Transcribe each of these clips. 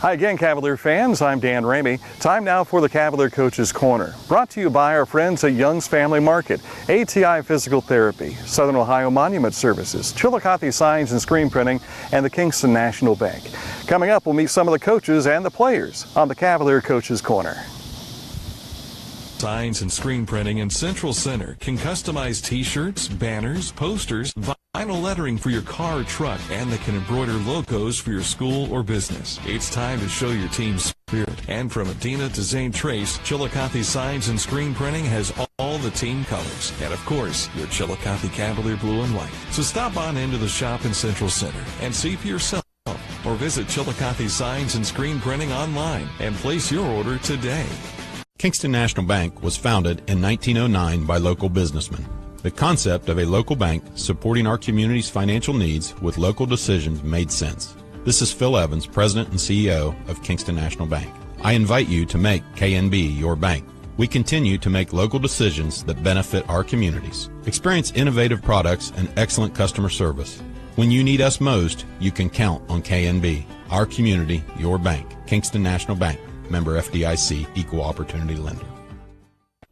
Hi again, Cavalier fans. I'm Dan Ramey. Time now for the Cavalier Coaches Corner. Brought to you by our friends at Young's Family Market, ATI Physical Therapy, Southern Ohio Monument Services, Chillicothe Signs and Screen Printing, and the Kingston National Bank. Coming up, we'll meet some of the coaches and the players on the Cavalier Coaches Corner. Signs and Screen Printing in Central Center can customize t-shirts, banners, posters, vinyl lettering for your car or truck, and they can embroider logos for your school or business. It's time to show your team's spirit. And from Adina to Zane Trace, Chillicothe Signs and Screen Printing has all the team colors. And of course, your Chillicothe Cavalier blue and white. So stop on into the shop in Central Center and see for yourself. Or visit Chillicothe Signs and Screen Printing online and place your order today. Kingston National Bank was founded in 1909 by local businessmen. The concept of a local bank supporting our community's financial needs with local decisions made sense. This is Phil Evans, President and CEO of Kingston National Bank. I invite you to make KNB your bank. We continue to make local decisions that benefit our communities. Experience innovative products and excellent customer service. When you need us most, you can count on KNB. Our community, your bank. Kingston National Bank. Member FDIC, Equal Opportunity Lender.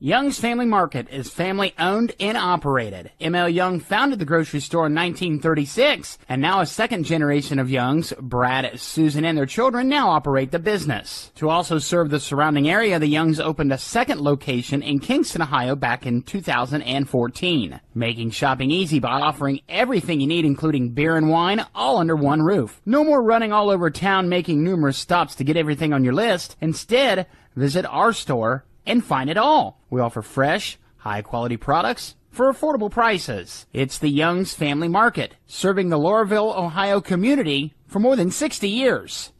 Young's Family Market is family-owned and operated. M.L. Young founded the grocery store in 1936, and now a second generation of Youngs, Brad, Susan, and their children now operate the business. To also serve the surrounding area, the Youngs opened a second location in Kingston, Ohio back in 2014, making shopping easy by offering everything you need, including beer and wine, all under one roof. No more running all over town making numerous stops to get everything on your list. Instead, visit our store and find it all. We offer fresh, high-quality products for affordable prices. It's the Young's Family Market, serving the Laurelville, Ohio community for more than 60 years.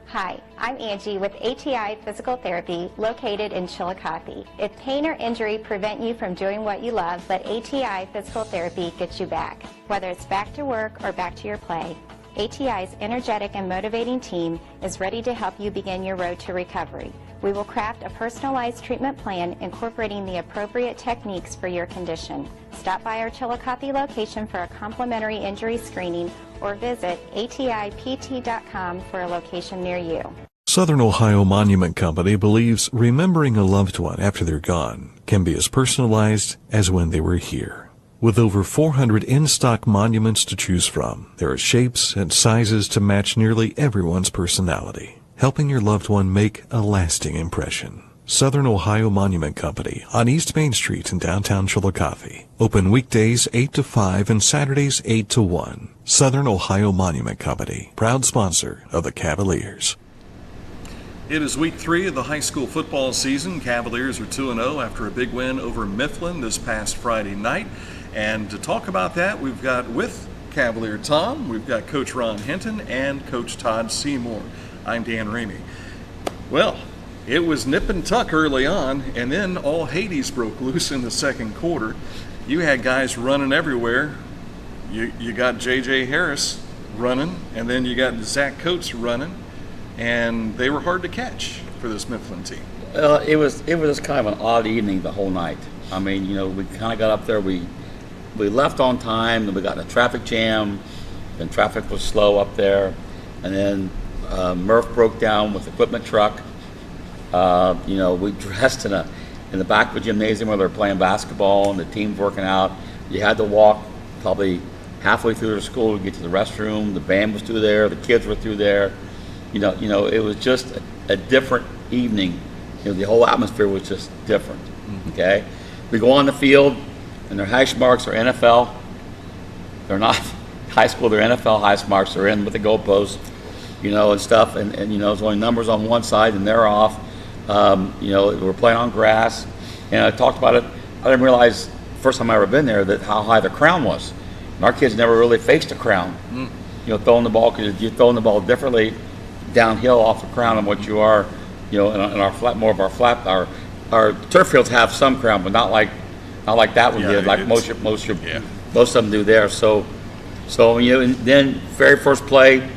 Hi, I'm Angie with ATI Physical Therapy located in Chillicothe. If pain or injury prevent you from doing what you love, let ATI Physical Therapy get you back. Whether it's back to work or back to your play, ATI's energetic and motivating team is ready to help you begin your road to recovery. We will craft a personalized treatment plan incorporating the appropriate techniques for your condition. Stop by our Chillicothe location for a complimentary injury screening or visit atipt.com for a location near you. Southern Ohio Monument Company believes remembering a loved one after they're gone can be as personalized as when they were here. With over 400 in-stock monuments to choose from, there are shapes and sizes to match nearly everyone's personality, helping your loved one make a lasting impression. Southern Ohio Monument Company on East Main Street in downtown Chillicothe. Open weekdays 8 to 5 and Saturdays 8 to 1. Southern Ohio Monument Company, proud sponsor of the Cavaliers. It is week 3 of the high school football season. Cavaliers are 2-0 after a big win over Mifflin this past Friday night. And to talk about that, we've got with Cavalier Tom, we've got Coach Ron Hinton and Coach Todd Seymour. I'm Dan Ramey. Well, it was nip and tuck early on, and then all Hades broke loose in the second quarter. You had guys running everywhere. You got J.J. Harris running, and then you got Zach Coates running, and they were hard to catch for this Mifflin team. It was just kind of an odd evening the whole night. I mean, we kind of got up there, we left on time, then we got in a traffic jam, and traffic was slow up there, and then Murph broke down with the equipment truck. We dressed in the back of a gymnasium where they were playing basketball and the team's working out. You had to walk probably halfway through the school to get to the restroom. The band was through there, the kids were through there. It was just a different evening. The whole atmosphere was just different. Okay, we go on the field, and their hash marks are NFL. They're not high school, they're NFL hash marks. They're in with the goalposts, and stuff. And there's only numbers on one side, and they're off. We're playing on grass. And I talked about it. I didn't realize, first time I ever been there, that how high the crown was. And our kids never really faced a crown. Throwing the ball, because you're throwing the ball differently downhill off the crown than what you are, in our flat, more of our flat. Our turf fields have some crown, but not like that one did, like most of them do there. So and then very first play,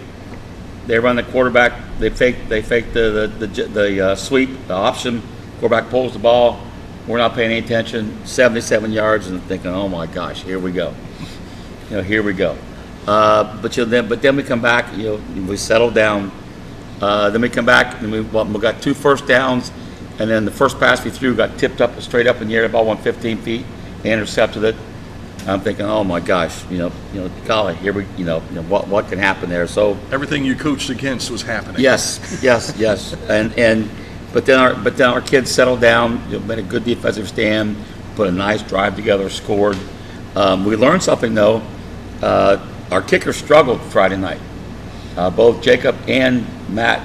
they run the quarterback. They fake the sweep, the option. Quarterback pulls the ball. We're not paying any attention. 77 yards, and thinking, oh my gosh, here we go. Here we go. But then we come back. We settle down. Then we come back, and we got 2 first downs, and then the first pass we threw got tipped up straight up in the air. The ball went 15 feet. They intercepted it. I'm thinking, oh my gosh, golly, here we, what can happen there? So Everything you coached against was happening. yes, but then our kids settled down, made a good defensive stand, put a nice drive together, scored. We learned something though. Our kicker struggled Friday night. Both Jacob and Matt.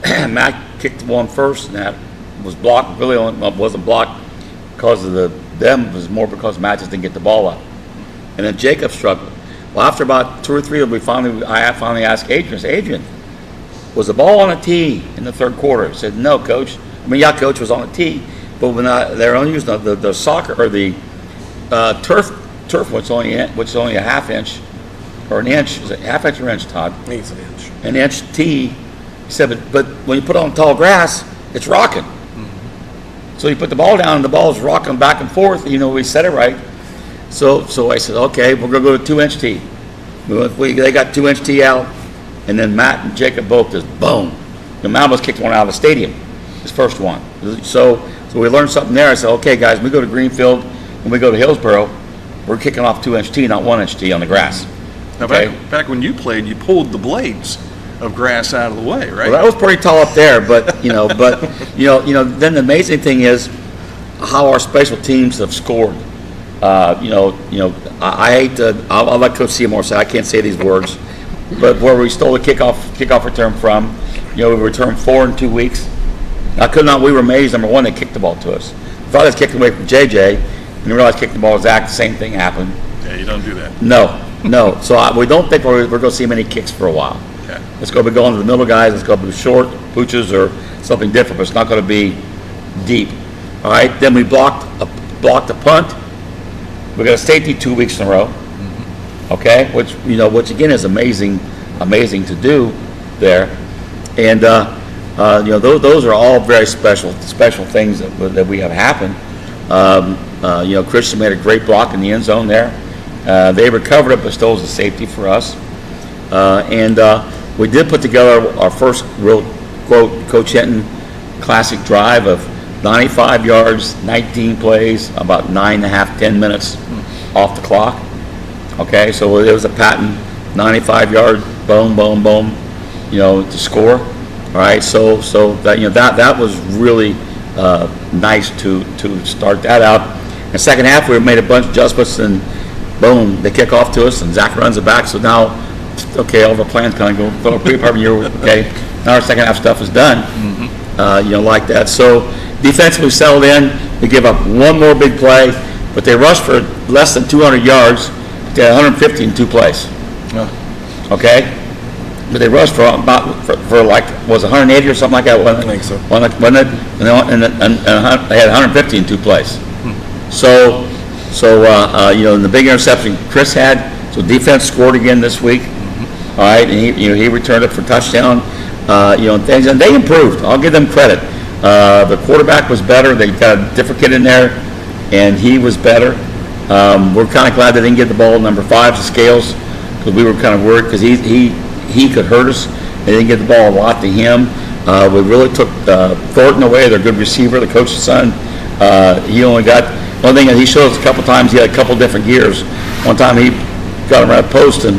Matt kicked one first, and that was blocked. Really wasn't blocked because of them. It was more because Matt just didn't get the ball up. And then Jacob struggled. Well, after about 2 or 3, I finally asked Adrian. I said, Adrian, was the ball on a tee in the third quarter? He said, no, coach. Yeah, coach, was on a tee, but when they're only using the soccer or the turf, which is only a half inch or an inch. Is it half inch or inch, Todd? I think it's an inch. An inch tee. He said, but when you put it on tall grass, it's rocking. So you put the ball down, and the ball is rocking back and forth. We said it right. So I said, okay, we're going to go to 2-inch tee. They got 2-inch tee out, and then Matt and Jacob both just boom. Matt almost kicked one out of the stadium, his first one. So we learned something there. I said, okay, guys, we go to Greenfield, when we go to Hillsboro, we're kicking off 2-inch tee, not 1-inch tee on the grass. Now, Okay? back when you played, you pulled the blades of grass out of the way, right? Well, that was pretty tall up there, but then the amazing thing is how our special teams have scored. I hate to. I'll let Coach Seymour say. I can't say these words, but where we stole the kickoff return from, we returned 4 in 2 weeks. We were amazed. Number one, they kicked the ball to us. Thought they kicked away from JJ, and realized kicking the ball to Zach. The same thing happened. Yeah, you don't do that. No. So we don't think we're going to see many kicks for a while. Okay. It's going to be going to the middle guys. It's going to be short pooches or something different, but it's not going to be deep. All right. Then we blocked a punt. We got a safety 2 weeks in a row. Okay, which again is amazing to do there, and those are all very special things that we have happen. Christian made a great block in the end zone there. They recovered it, but still was a safety for us. And we did put together our first real quote Coach Hinton classic drive of 95 yards, 19 plays, about 9.5, 10 minutes off the clock. Okay, so it was a patent 95-yard boom, to score. All right, so that was really nice to start that out. In the second half, we made a bunch of adjustments, and boom, they kick off to us, and Zach runs it back. So now, okay, all of our plans kind of go for a pre-part year. Okay, now our second half stuff is done. Like that. So defensively settled in. We give up one more big play, but they rushed for less than 200 yards. They had 150 in 2 plays. Okay, but they rushed for like was 180 or something like that. I think so. Wasn't it? And they had 150 in 2 plays. So in the big interception Chris had, so defense scored again this week. All right, and he returned it for touchdown. And things, and they improved. I'll give them credit. The quarterback was better. They got a different kid in there, and he was better. We're kind of glad they didn't get the ball number 5 to Scales, because we were kind of worried because he could hurt us. They didn't get the ball a lot to him. We really took Thornton away, their good receiver, the coach's son. He only got one thing that he showed us a couple times. He had a couple different gears. One time he got him around a post, and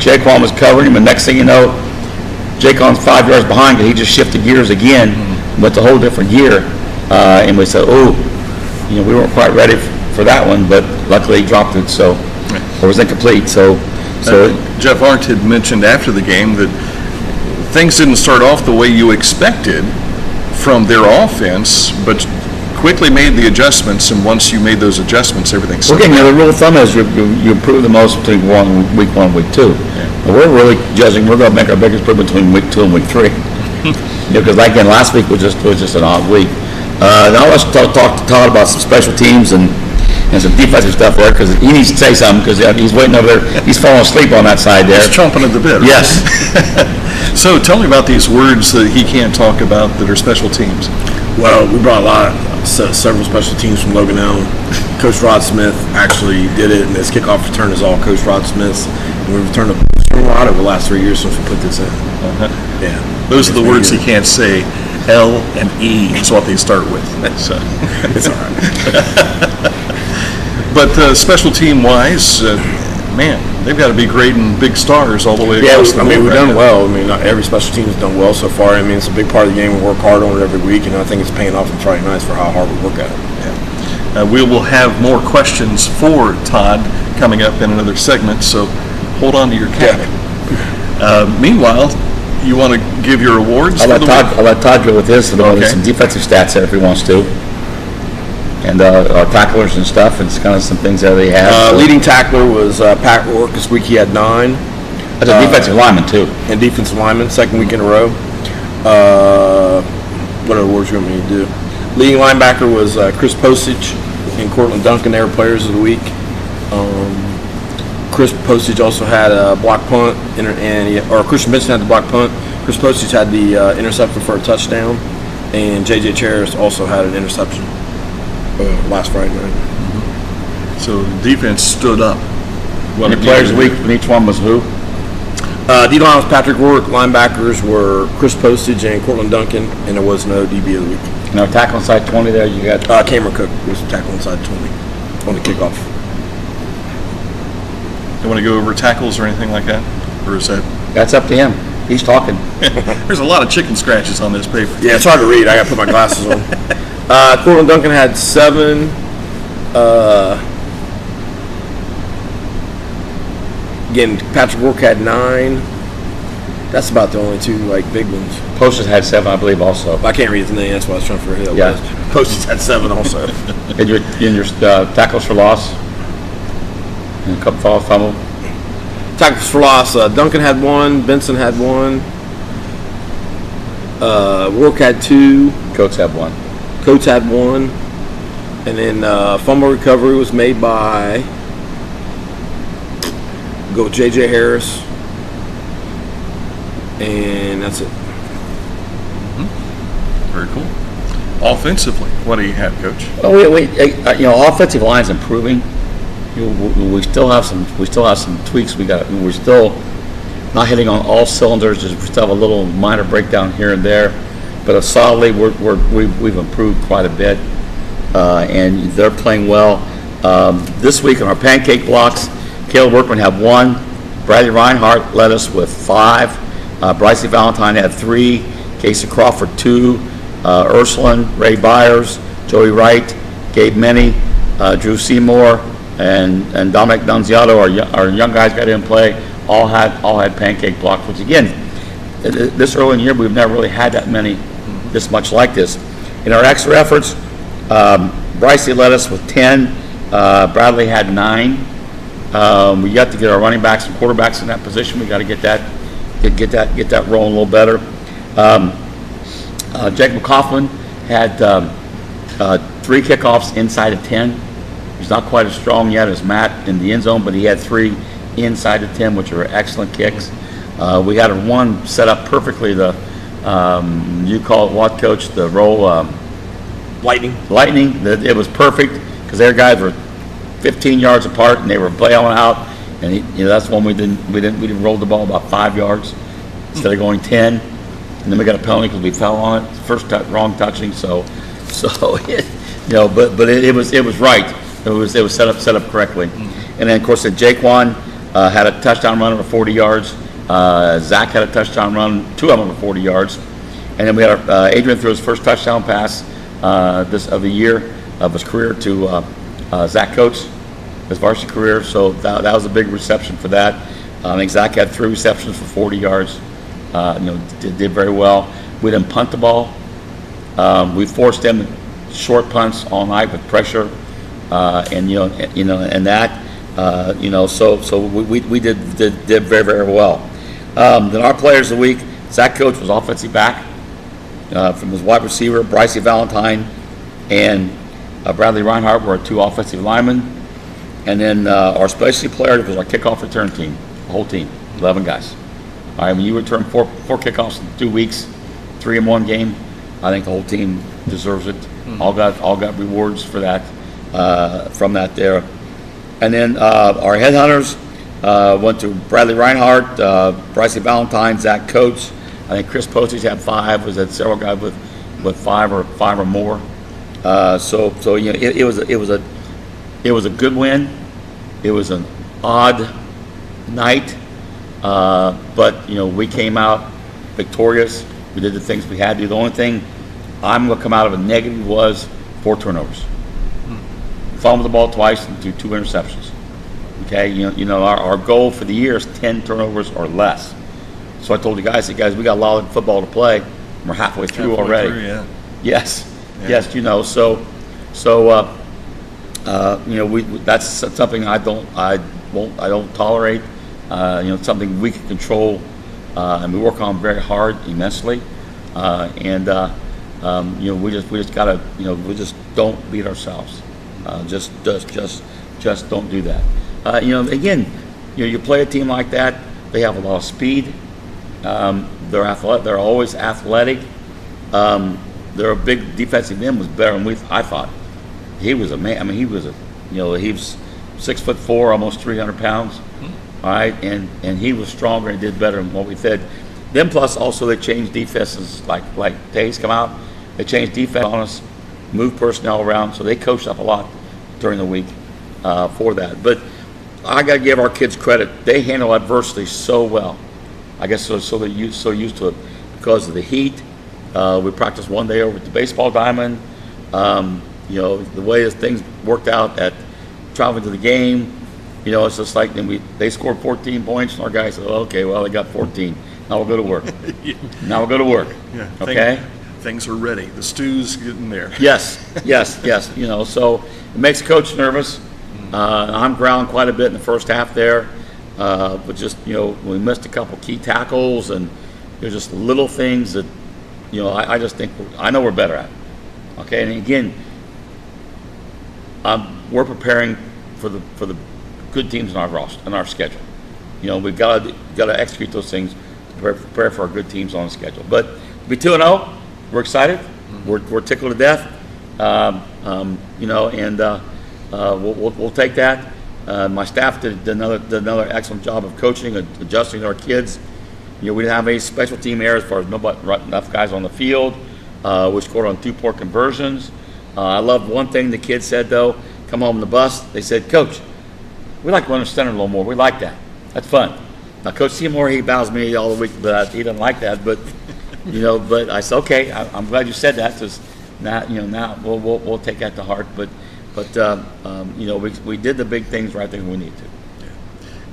Jaquan was covering him, and next thing you know, Jaquan's 5 yards behind, and he just shifted gears again, went to a whole different gear. And we said, we weren't quite ready for that one, but luckily he dropped it, so it was incomplete. So Jeff Arndt had mentioned after the game that things didn't start off the way you expected from their offense, but quickly made the adjustments, and once you made those adjustments, everything settled down. The rule of thumb is you improve the most between week 1 and week 2. But we're really judging. We're going to make our biggest improvement between week 2 and week 3. Because again, last week was just an odd week. Now let's talk to Todd about some special teams and some defensive stuff there, because he needs to say something, because he's waiting over there. He's falling asleep on that side there. He's chomping at the bit. Right? Yes. So tell me about these words that he can't talk about that are special teams. Well, we brought several special teams from Logan Elm. Coach Rod Smith actually did it, and his kickoff return is all Coach Rod Smith's. And we returned a a lot over the last 3 years since we put this in. Yeah. Those are the words he can't say. L and E is what they start with. So It's all right. But special team wise, man, they've got to be grading big stars all the way Yeah, across the I mean, board we've right done now. well. I mean, not every special team has done well so far. I mean, it's a big part of the game. We work hard on it every week, and I think it's paying off on Friday nights for how hard we work at it. We will have more questions for Todd coming up in another segment, so hold on to your cap. Meanwhile, you want to give your awards? I'll let Todd go with his, Okay. some defensive stats there if he wants to. And our tacklers and stuff, and it's kind of some things that they have. Leading tackler was Pat Rourke. This week he had 9. That's a defensive lineman, too. And defensive lineman, second week in a row. What other awards you want me to do? Leading linebacker was Chris Postage and Cortland Duncan. They were players of the week. Chris Postage also had a block punt, or Christian Benson had the block punt. Chris Postage had the interception for a touchdown, and J.J. Charis also had an interception last Friday night. So the defense stood up. And the players of the week, and each one was who? D-line was Patrick Rourke. Linebackers were Chris Postage and Cortland Duncan, and there was no DB of the week. And our tackle inside 20 there, you got... Cameron Cook was tackle inside 20 on the kickoff. You want to go over tackles or anything like that? Or is that... That's up to him. He's talking. There's a lot of chicken scratches on this paper. Yeah, it's hard to read. I got to put my glasses on. Cortland Duncan had 7. Again, Patrick Rourke had 9. That's about the only 2 big ones. Postage had 7, I believe, also. I can't read his name. That's why I was trying to figure out who that was. Postage had 7 also. And your tackles for loss? And a couple fumble? Tackles for loss. Duncan had 1. Benson had 1. Rourke had 2. Coates had 1. Coates had 1. And then fumble recovery was made by go J.J. Harris. And that's it. Very cool. Offensively, what do you have, Coach? Well, offensive line's improving. We still have some tweaks. We're still not hitting on all cylinders. We still have a little minor breakdown here and there, but solidly we've improved quite a bit, and they're playing well. This week on our pancake blocks, Caleb Workman had 1. Bradley Reinhardt led us with 5. Brycey Valentine had 3. Casey Crawford 2. Ursuline, Ray Byers, Joey Wright, Gabe Menney, Drew Seymour, and Dominic Nunziato, our young guys got in play, all had pancake blocks, which again, this early in the year, we've never really had that many, this much like this. In our extra efforts, Brycey led us with 10, Bradley had 9. We got to get our running backs and quarterbacks in that position. We got to get that rolling a little better. Jacob Kaufman had 3 kickoffs inside of 10. He's not quite as strong yet as Matt in the end zone, but he had 3 inside of 10, which are excellent kicks. We had 1 set up perfectly. You call it what, Coach? The roll Lightning. It was perfect because their guys were 15 yards apart and they were bailing out. And that's when we didn't roll the ball about 5 yards instead of going 10. And then we got a penalty because we fell on it. First wrong touching. So but it was right. It was set up correctly. And then of course Jaquan had a touchdown run over 40 yards. Zach had a touchdown run, 2 of them over 40 yards. And then we had Adrian threw his first touchdown pass of the year of his career to Zach Coates, his varsity career. So that was a big reception for that. I think Zach had 3 receptions for 40 yards. Did very well. We didn't punt the ball. We forced them short punts all night with pressure, so we did very, very well. Then our players of the week, Zach Coates was offensive back from his wide receiver, Brycey Valentine, and Bradley Reinhardt were 2 offensive linemen. And then our specialty player was our kickoff return team, the whole team, 11 guys. All right, when you return 4 kickoffs in 2 weeks, 3 in 1 game, I think the whole team deserves it. All got rewards for that, from that there. And then our headhunters, Went to Bradley Reinhardt, Brycey Valentine, Zach Coates. I think Chris Postage had 5. Was had several guys with 5 or more. So you know, it was a good win. It was an odd night, but you know, we came out victorious. We did the things we had to do. The only thing I'm going to come out of a negative was 4 turnovers. Fumbled the ball twice and threw 2 interceptions. Okay, you know our goal for the year is 10 turnovers or less. So I told the guys, we got a lot of football to play. We're halfway through already. Yeah. Yes, yes, you know. So you know, that's something I don't tolerate. You know, something we can control, and we work on very hard, immensely. You know, we just gotta, you know, we just don't beat ourselves. Just don't do that. You know, again, you know, you play a team like that, they have a lot of speed. They're athletic. They're always athletic. Their big defensive end was better than I thought. He was a man. I mean, he was he was 6'4", almost 300 pounds. All right, and he was stronger and did better than what we said. Then plus also they changed defenses like days come out. They changed defense on us, moved personnel around, so they coached up a lot during the week for that. But I got to give our kids credit. They handle adversity so well. I guess so they're used to it because of the heat. We practiced one day over at the baseball diamond. You know, the way things worked out at traveling to the game, you know, it's just like they scored 14 points, and our guys said, oh, okay, well, they got 14. Now we'll go to work. Now we'll go to work. Yeah, okay? Things are ready. The stew's getting there. Yes. You know, so it makes the coach nervous. I'm ground quite a bit in the first half there. But just, you know, we missed a couple key tackles, and there's just little things that, you know, I just think I know we're better at. Okay, and again, we're preparing for the good teams in our roster, in our schedule. You know, we've got to execute those things to prepare for our good teams on the schedule. But to be 2-0, we're excited. We're tickled to death. You know, and we'll take that. My staff did another excellent job of coaching and adjusting our kids. You know, we didn't have any special team errors as far as enough guys on the field. We scored on 2 poor conversions. I love one thing the kids said, though. Come home on the bus, they said, Coach, we like running center a little more. We like that. That's fun. Now, Coach Seymour, he bows me all the week, but he doesn't like that. But you know, but I said, okay, I'm glad you said that, because now we'll take that to heart. But you know, we did the big things right there we need to. Yeah.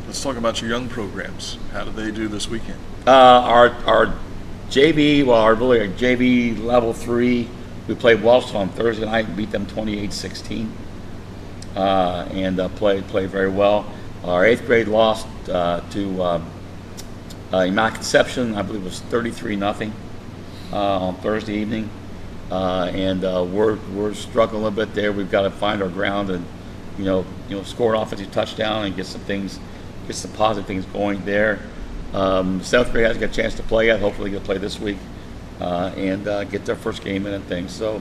Let's talk about your young programs. How did they do this weekend? Our JV, our JV level 3, we played Wellston on Thursday night and beat them 28-16, and played very well. Our 8th grade lost to Immaculate Conception. I believe it was 33-0 on Thursday evening. And we're struggling a little bit there. We've got to find our ground and, you know, score an offensive touchdown and get some positive things going there. 7th grade hasn't got a chance to play yet. Hopefully they'll play this week and get their first game in and things. So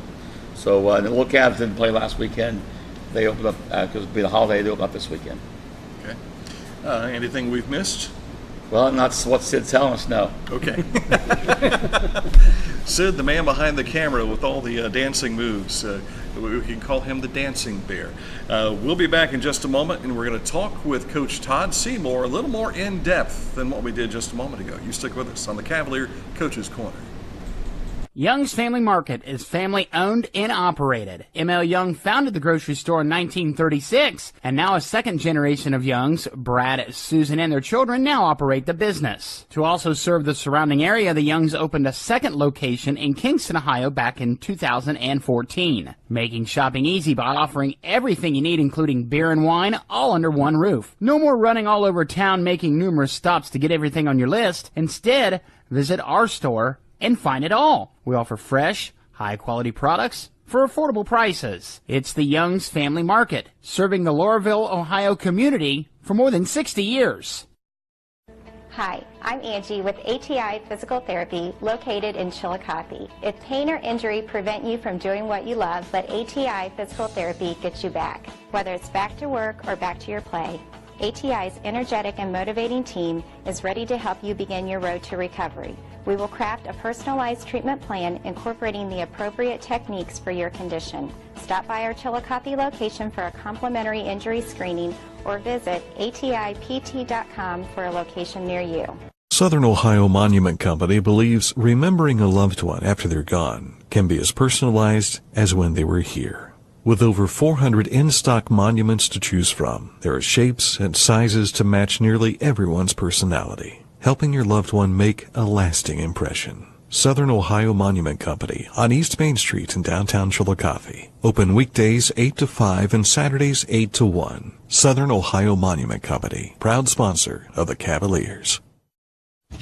the little Cavs didn't play last weekend. They opened up because it'll be the holiday. They open up this weekend. Okay. Anything we've missed? Well, not what Sid's telling us. No. Okay. Sid, the man behind the camera with all the dancing moves. We can call him the dancing bear. We'll be back in just a moment, and we're going to talk with Coach Todd Seymour a little more in depth than what we did just a moment ago. You stick with us on the Cavalier Coach's Corner. Young's Family Market is family owned and operated. M.L. Young founded the grocery store in 1936, and now a second generation of Youngs, Brad, Susan, and their children now operate the business. To also serve the surrounding area, the Youngs opened a second location in Kingston, Ohio back in 2014, making shopping easy by offering everything you need, including beer and wine, all under one roof. No more running all over town making numerous stops to get everything on your list. Instead, visit our store and find it all. We offer fresh, high-quality products for affordable prices. It's the Young's Family Market, serving the Laurelville, Ohio community for more than 60 years. Hi, I'm Angie with ATI Physical Therapy, located in Chillicothe. If pain or injury prevent you from doing what you love, let ATI Physical Therapy get you back. Whether it's back to work or back to your play, ATI's energetic and motivating team is ready to help you begin your road to recovery. We will craft a personalized treatment plan incorporating the appropriate techniques for your condition. Stop by our Chillicothe location for a complimentary injury screening or visit atipt.com for a location near you. Southern Ohio Monument Company believes remembering a loved one after they're gone can be as personalized as when they were here. With over 400 in-stock monuments to choose from, there are shapes and sizes to match nearly everyone's personality, helping your loved one make a lasting impression. Southern Ohio Monument Company on East Main Street in downtown Chillicothe. Open weekdays 8 to 5 and Saturdays 8 to 1. Southern Ohio Monument Company, proud sponsor of the Cavaliers.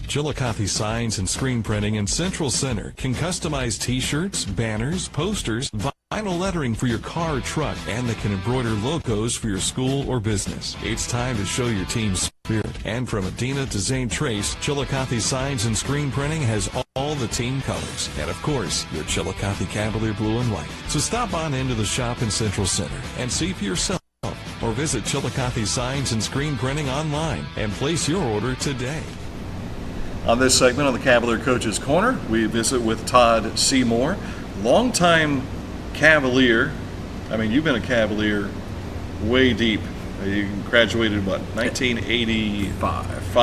Chillicothe Signs and Screen Printing in Central Center can customize t-shirts, banners, posters, vinyl lettering for your car or truck, and they can embroider logos for your school or business. It's time to show your team's spirit. And from Adina to Zane Trace, Chillicothe Signs and Screen Printing has all the team colors. And of course, your Chillicothe Cavalier blue and white. So stop on into the shop in Central Center and see for yourself. Or visit Chillicothe Signs and Screen Printing online and place your order today. On this segment on the Cavalier Coach's Corner, we visit with Todd Seymour, longtime Cavalier. I mean, you've been a Cavalier way deep. You graduated, what, 1985,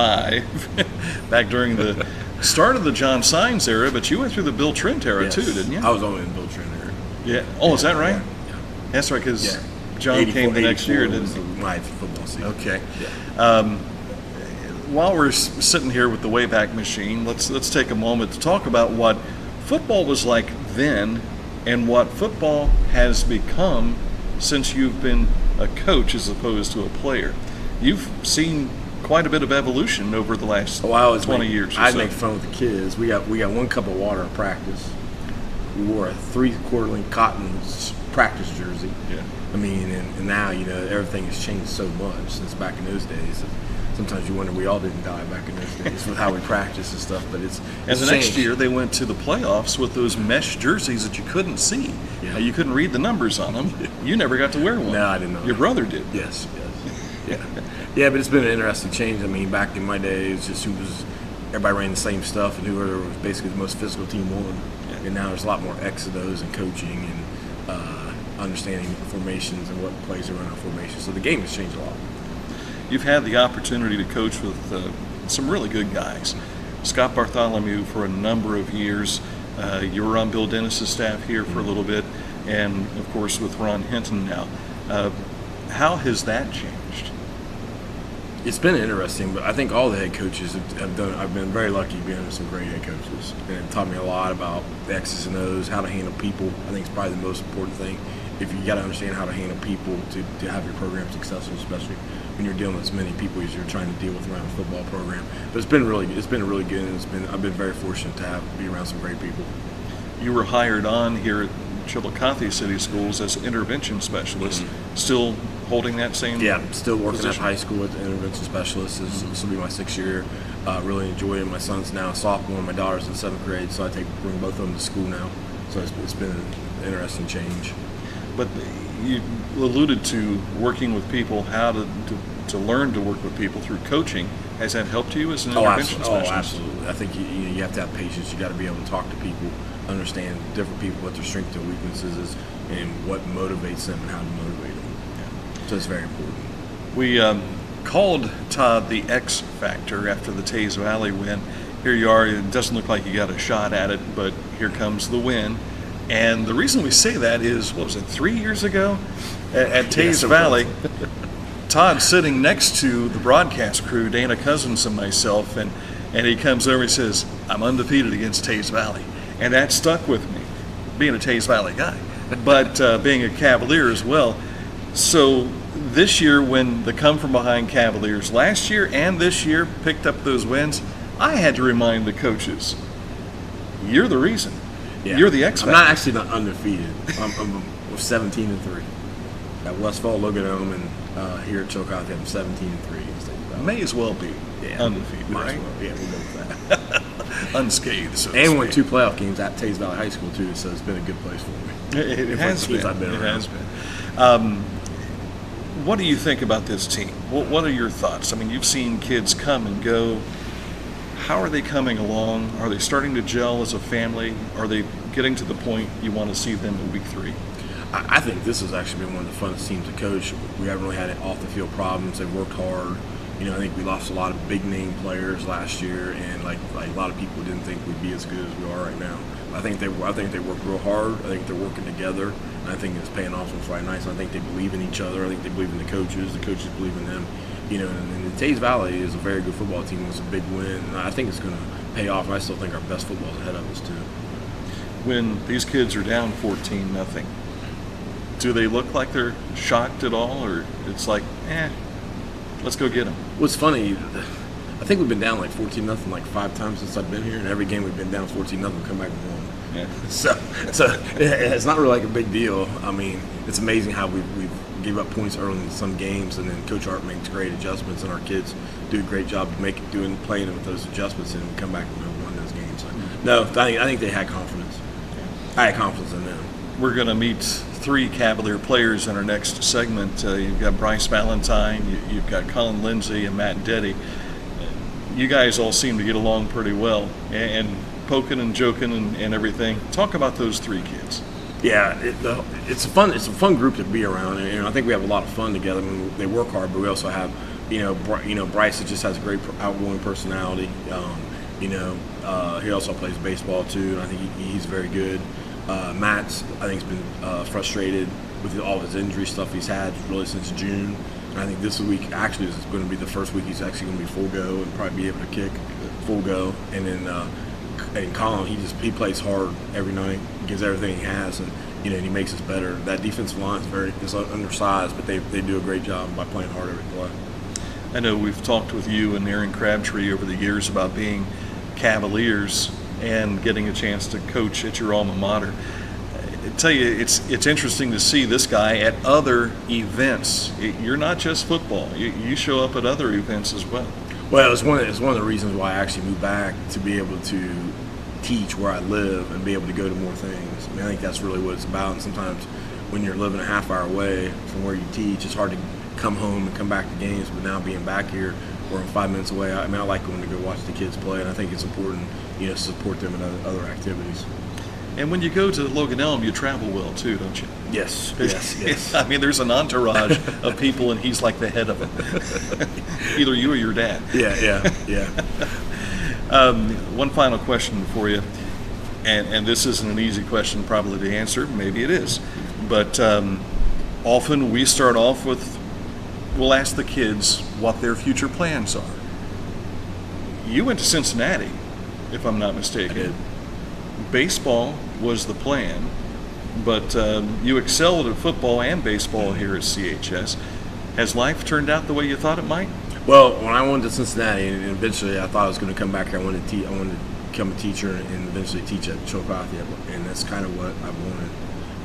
back during the start of the John Sines era, but you went through the Bill Trent era too, didn't you? I was only in Bill Trent era. Yeah. Oh, is that right? Yeah. That's right, because John came the next year, didn't he? My football season. Okay. Yeah. While we're sitting here with the Wayback Machine, let's take a moment to talk about what football was like then and what football has become since you've been a coach as opposed to a player. You've seen quite a bit of evolution over the last 20 years or so. I make fun with the kids. We got 1 cup of water in practice. We wore a 3/4 length cotton practice jersey. Yeah. I mean, and now, everything has changed so much since back in those days. Sometimes you wonder we all didn't die back in those days with how we practice and stuff, but it's and the next year they went to the playoffs with those mesh jerseys that you couldn't see. Yeah. You couldn't read the numbers on them. You never got to wear one. No, I didn't know. Your brother did. Yes. Yeah. Yeah, but it's been an interesting change. I mean, back in my day, it was just everybody ran the same stuff, and whoever was basically the most physical team won. Yeah. And now there's a lot more X of those and coaching and understanding formations and what plays are running formations. So the game has changed a lot. You've had the opportunity to coach with some really good guys. Scott Bartholomew for a number of years. You were on Bill Dennis's staff here for a little bit, and of course with Ron Hinton now. How has that changed? It's been interesting, but I think all the head coaches have done. I've been very lucky being under some great head coaches, and it taught me a lot about the X's and O's, how to handle people. I think it's probably the most important thing. If you got to understand how to handle people to have your program successful, especially when you're dealing with as many people as you're trying to deal with around a football program. But it's been really good, and I've been very fortunate to be around some great people. You were hired on here at Chillicothe City Schools as an intervention specialist, still holding that same still working position? at high school as an intervention specialist. This will be my 6th year. Really enjoy it. My son's now a sophomore, my daughter's in 7th grade, so I bring both of them to school now. So it's been an interesting change. But you alluded to working with people, how to learn to work with people through coaching. Has that helped you as an intervention specialist? Oh, absolutely. I think you have to have patience. You got to be able to talk to people, understand different people, what their strengths and weaknesses is, and what motivates them and how to motivate them. Yeah. So it's very important. We called Todd the X Factor after the Taze Valley win. Here you are. It doesn't look like you got a shot at it, but here comes the win. And the reason we say that is, 3 years ago at Taze Valley, Todd's sitting next to the broadcast crew, Dana Cousins and myself, and he comes over and says, I'm undefeated against Taze Valley. And that stuck with me, being a Taze Valley guy, but being a Cavalier as well. So this year, when the come-from-behind Cavaliers last year and this year picked up those wins, I had to remind the coaches, you're the reason. Yeah. You're the X Factor. I'm not undefeated. I'm 17-3. At Westfall, Logan, and here at Chillicothe, I'm 17-3. May as well be undefeated, right? Well. Yeah, we'll go with that. Unscathed, so to and speak. won 2 playoff games at Taze Valley High School too, so it's been a good place for me. It has been. I've been it around. has been. What do you think about this team? What are your thoughts? I mean, you've seen kids come and go. How are they coming along? Are they starting to gel as a family? Are they getting to the point you want to see them in week 3? I think this has actually been one of the funnest teams to coach. We haven't really had off the field problems. They've worked hard. I think we lost a lot of big name players last year, and like a lot of people didn't think we'd be as good as we are right now. I think they worked real hard. I think they're working together, and I think it's paying off for right nice. I think they believe in each other. I think they believe in the coaches. The coaches believe in them. And Tays Valley is a very good football team. It was a big win, and I think it's going to pay off. And I still think our best football is ahead of us too. When these kids are down 14-0, do they look like they're shocked at all, or it's like, let's go get them? What's funny, I think we've been down like 14-0 like 5 times since I've been here, and every game we've been down 14-0, come back and won. Yeah. So it's not really like a big deal. I mean, it's amazing how we gave up points early in some games, and then Coach Art makes great adjustments, and our kids do a great job playing with those adjustments and come back and win those games. So, no, I think they had confidence. I had confidence in them. We're going to meet 3 Cavalier players in our next segment. You've got Bryce Valentine, you've got Colin Lindsay, and Matt Deddy. You guys all seem to get along pretty well, and poking and joking and everything. Talk about those 3 kids. Yeah, it's a fun group to be around, and I think we have a lot of fun together. I mean, they work hard, but we also have, Bryce just has a great outgoing personality. He also plays baseball too, and I think he's very good. Matt's, I think, has been frustrated with all of his injury stuff he's had really since June. And I think this week actually is going to be the first week he's actually going to be full go and probably be able to kick full go. And then and Colin, he plays hard every night, gives everything he has, and he makes us better. That defensive line is undersized, but they do a great job by playing hard every play. I know we've talked with you and Aaron Crabtree over the years about being Cavaliers and getting a chance to coach at your alma mater. I tell you, it's interesting to see this guy at other events. You're not just football. You show up at other events as well. Well, it's one of the reasons why I actually moved back, to be able to teach where I live and be able to go to more things. I mean, I think that's really what it's about. And sometimes when you're living a half hour away from where you teach, it's hard to come home and come back to games. But now being back here, where I'm 5 minutes away, I like going to go watch the kids play, and I think it's important, to support them in other activities. And when you go to Logan Elm, you travel well too, don't you? Yes. I mean, there's an entourage of people, and he's like the head of it. Either you or your dad. Yeah. One final question for you, and this isn't an easy question probably to answer. Maybe it is. But often we start off with, we'll ask the kids what their future plans are. You went to Cincinnati, if I'm not mistaken. I did. Baseball was the plan, but you excelled at football and baseball here at CHS. Has life turned out the way you thought it might? Well, when I went to Cincinnati, and eventually I thought I was going to come back here, I wanted to become a teacher and eventually teach at Chillicothe, and that's kind of what I wanted.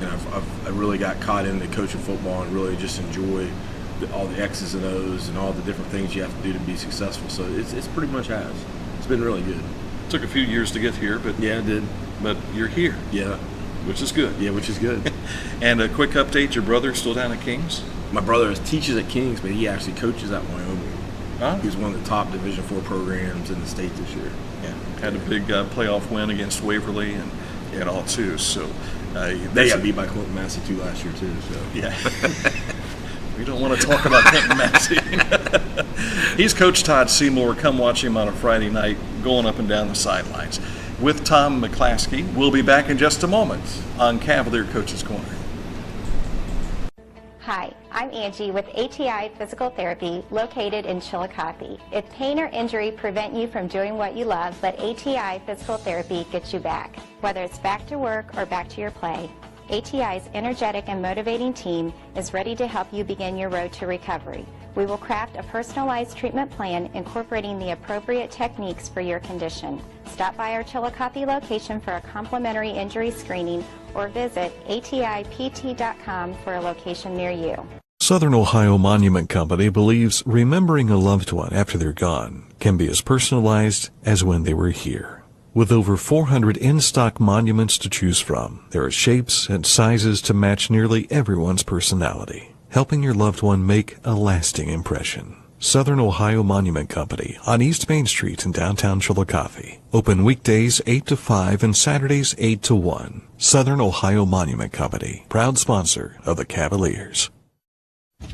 And I really got caught into coaching football and really just enjoy all the X's and O's and all the different things you have to do to be successful. So it's pretty much has. It's been really good. Took a few years to get here, but yeah, it did. But you're here. Yeah. Which is good. Yeah, which is good. And a quick update, your brother's still down at King's? My brother teaches at King's, but he actually coaches at Wyoming. Huh? He's one of the top Division IV programs in the state this year. Yeah. Had a big playoff win against Waverly and all too. So they got beat by Clinton Massey too last year too. So yeah. We don't want to talk about Clinton Massey. He's Coach Todd Seymour. Come watch him on a Friday night going up and down the sidelines. With Tom McClaskey, we'll be back in just a moment on Cavalier Coach's Corner. Hi, I'm Angie with ATI Physical Therapy located in Chillicothe. If pain or injury prevent you from doing what you love, but ATI Physical Therapy gets you back. Whether it's back to work or back to your play, ATI's energetic and motivating team is ready to help you begin your road to recovery. We will craft a personalized treatment plan incorporating the appropriate techniques for your condition. Stop by our Chillicothe location for a complimentary injury screening or visit atipt.com for a location near you. Southern Ohio Monument Company believes remembering a loved one after they're gone can be as personalized as when they were here. With over 400 in-stock monuments to choose from, there are shapes and sizes to match nearly everyone's personality. helping your loved one make a lasting impression. Southern Ohio Monument Company on East Main Street in downtown Chillicothe. Open weekdays 8 to 5 and Saturdays 8 to 1. Southern Ohio Monument Company, proud sponsor of the Cavaliers.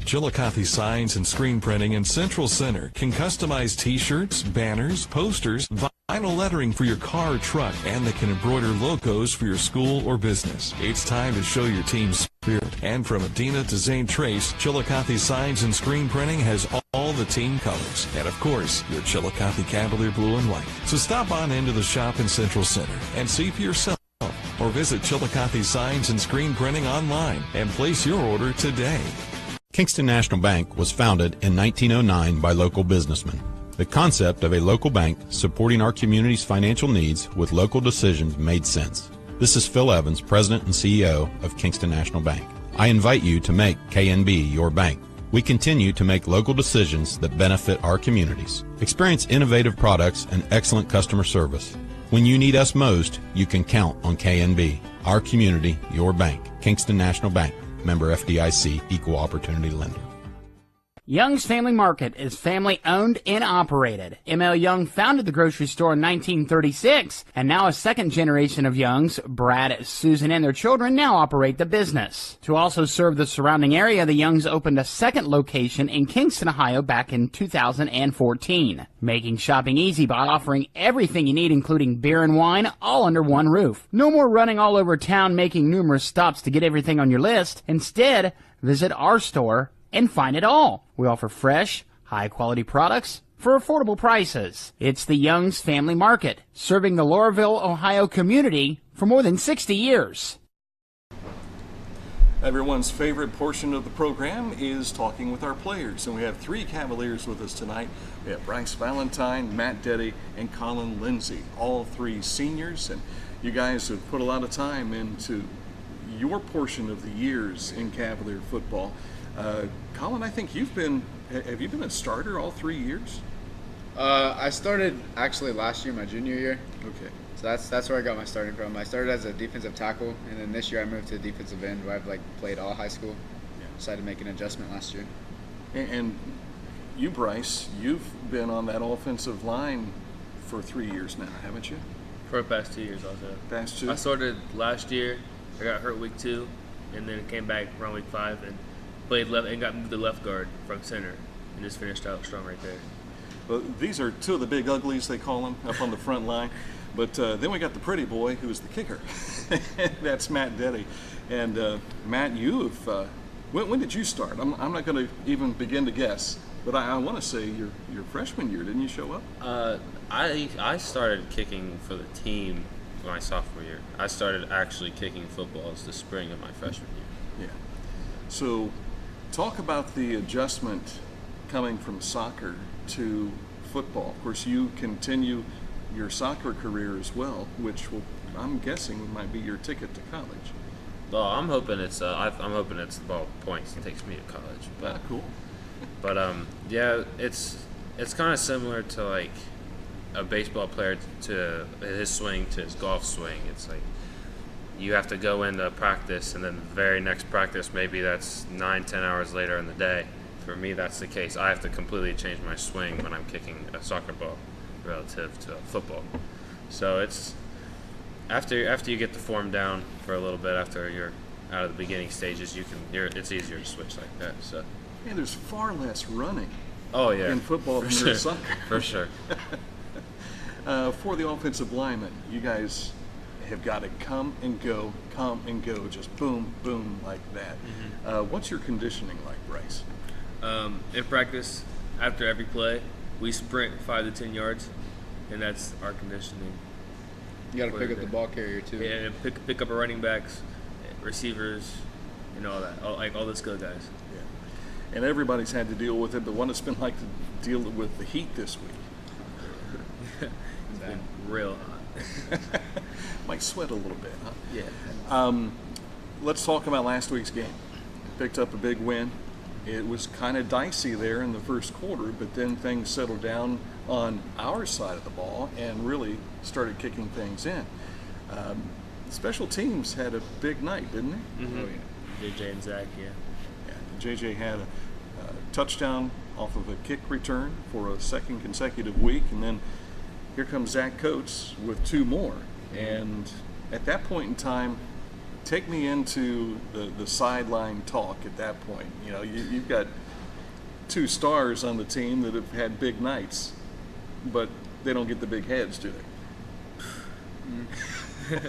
Chillicothe Signs and Screen Printing in Central Center can customize t-shirts, banners, posters, vinyl lettering for your car or truck, and they can embroider logos for your school or business. It's time to show your team's spirit. And from Adina to Zane Trace, Chillicothe Signs and Screen Printing has all the team colors. And of course, your Chillicothe Cavalier blue and white. So stop on into the shop in Central Center and see for yourself. Or visit Chillicothe Signs and Screen Printing online and place your order today. Kingston National Bank was founded in 1909 by local businessmen. The concept of a local bank supporting our community's financial needs with local decisions made sense. This is Phil Evans, President and CEO of Kingston National Bank. I invite you to make KNB your bank. We continue to make local decisions that benefit our communities. Experience innovative products and excellent customer service. When you need us most, you can count on KNB. Our community, your bank. Kingston National Bank. Member FDIC, Equal Opportunity Lender. Young's Family Market is family owned and operated. M.L. Young founded the grocery store in 1936, and now a second generation of Youngs, Brad, Susan, and their children now operate the business. To also serve the surrounding area, the Youngs opened a second location in Kingston, Ohio back in 2014, making shopping easy by offering everything you need, including beer and wine, all under one roof. No more running all over town making numerous stops to get everything on your list. Instead, visit our store and find it all. We offer fresh, high-quality products for affordable prices. It's the Young's Family Market, serving the Laurelville, Ohio community for more than 60 years. Everyone's favorite portion of the program is talking with our players, and we have three Cavaliers with us tonight. We have Bryce Valentine, Matt Deddy, and Colin Lindsay, all three seniors, and you guys have put a lot of time into your portion of the years in Cavalier football. Colin, I think have you been a starter all 3 years? I started actually last year, my junior year. Okay. So that's where I got my starting from. I started as a defensive tackle, and then this year I moved to defensive end, where I've played all high school. Yeah. Decided to make an adjustment last year. And you, Bryce, you've been on that offensive line for 3 years now, haven't you? For the past 2 years also. Past two? I started last year. I got hurt week 2, and then came back around week 5 and played left and got moved to left guard from center, and just finished out strong right there. Well, these are two of the big uglies, they call them, up on the front line. But then we got the pretty boy, who's the kicker. That's Matt Deddy. And Matt, you have when did you start? I'm not going to even begin to guess, but I want to say your freshman year. Didn't you show up? I started kicking for the team my sophomore year. I started actually kicking footballs the spring of my freshman year. Yeah. So talk about the adjustment coming from soccer to football. Of course, you continue your soccer career as well, which I'm guessing might be your ticket to college. Well, I'm hoping it's the ball points that takes me to college. But cool. But yeah, it's kind of similar to like a baseball player to his swing to his golf swing. It's like you have to go into practice, and then the very next practice, maybe that's 9-10 hours later in the day. For me, that's the case. I have to completely change my swing when I'm kicking a soccer ball relative to football. So it's after you get the form down for a little bit, after you're out of the beginning stages, it's easier to switch like that. So yeah, there's far less running. Oh yeah, in football than there is soccer. For sure. For the offensive linemen, you guys have got to come and go, just boom, boom, like that. Mm-hmm. What's your conditioning like, Bryce? In practice, after every play, we sprint 5 to 10 yards, and that's our conditioning. You got to pick up the ball carrier too. Yeah, and pick up our running backs, receivers, and all that, all the skill guys. Yeah, and everybody's had to deal with it. But what it's been like to deal with the heat this week? It's been real hot. Might sweat a little bit, huh? Yeah. Let's talk about last week's game. Picked up a big win. It was kind of dicey there in the first quarter, but then things settled down on our side of the ball and really started kicking things in. Special teams had a big night, didn't they? Mm-hmm. Oh, yeah. JJ and Zach, yeah. JJ had a touchdown off of a kick return for a second consecutive week, and then here comes Zach Coates with 2 more. And at that point in time, take me into the sideline talk at that point. You know, you've got 2 stars on the team that have had big nights, but they don't get the big heads, do they?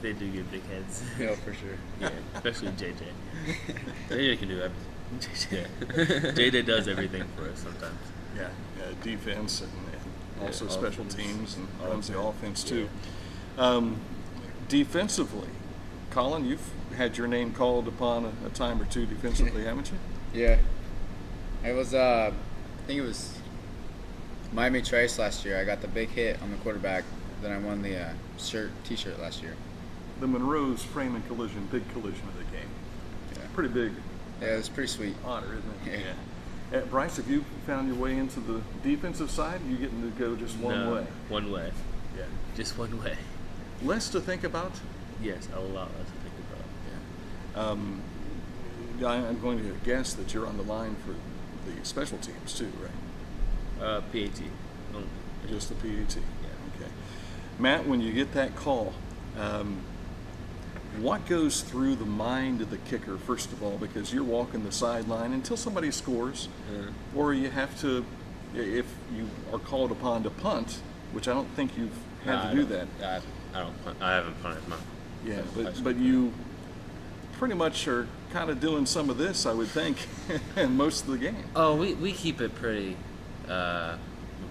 They do get big heads. Yeah, for sure. Yeah, especially JJ. JJ can do everything. JJ does everything for us sometimes. Yeah, defense and also special teams and runs the offense too. Defensively, Colin, you've had your name called upon a time or two defensively, haven't you? Yeah. It was, I think it was Miami Trace last year. I got the big hit on the quarterback. Then I won the T-shirt last year. The Monroe's frame and collision, big collision of the game. Yeah. Pretty big. Yeah, it was pretty sweet. Honor, isn't it? Yeah. Bryce, have you found your way into the defensive side? You getting to go just one way? One way. Yeah. Just one way. Less to think about? Yes, a lot less to think about. Yeah. I'm going to guess that you're on the line for the special teams too, right? PAT. Only. Just the PAT. Yeah. Okay. Matt, when you get that call, what goes through the mind of the kicker, first of all, because you're walking the sideline until somebody scores, or you have to, if you are called upon to punt, which I don't think you've had to do that. I don't punt. I haven't punted my. Yeah, but you pretty much are kind of doing some of this, I would think, in most of the game. Oh, we keep it pretty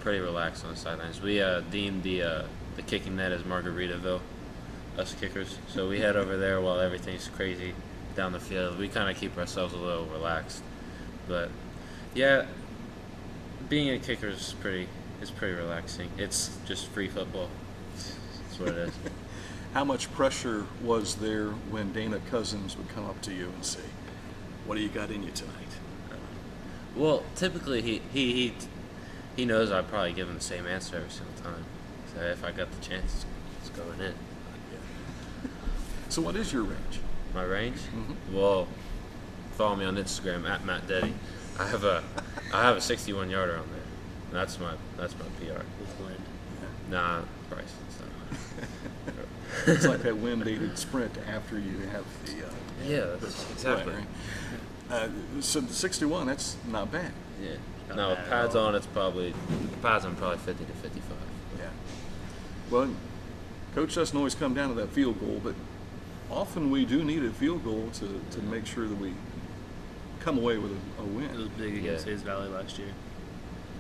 relaxed on the sidelines. We deem the kicking net as Margaritaville, us kickers. So we head over there while everything's crazy down the field. We kind of keep ourselves a little relaxed. But yeah, being a kicker is pretty relaxing. It's just free football. That's what it is. How much pressure was there when Dana Cousins would come up to you and say, "What do you got in you tonight?" Well, typically he knows I probably give him the same answer every single time. So if I got the chance, it's going in. So what is your range? My range? Mm-hmm. Well, follow me on Instagram at Matt Deddy. I have a 61-yarder on there. That's my PR. With wind. Nah, Bryce. It's not. It's like that wind-aided sprint after you have the. Yeah, that's exactly. Right. So the 61, that's not bad. Yeah. Not Now with bad at pads all. on, it's probably 50 to 55. Yeah. Well, Coach doesn't always come down to that field goal, but often we do need a field goal to make sure that we come away with a win. It was big against Hayes Valley last year.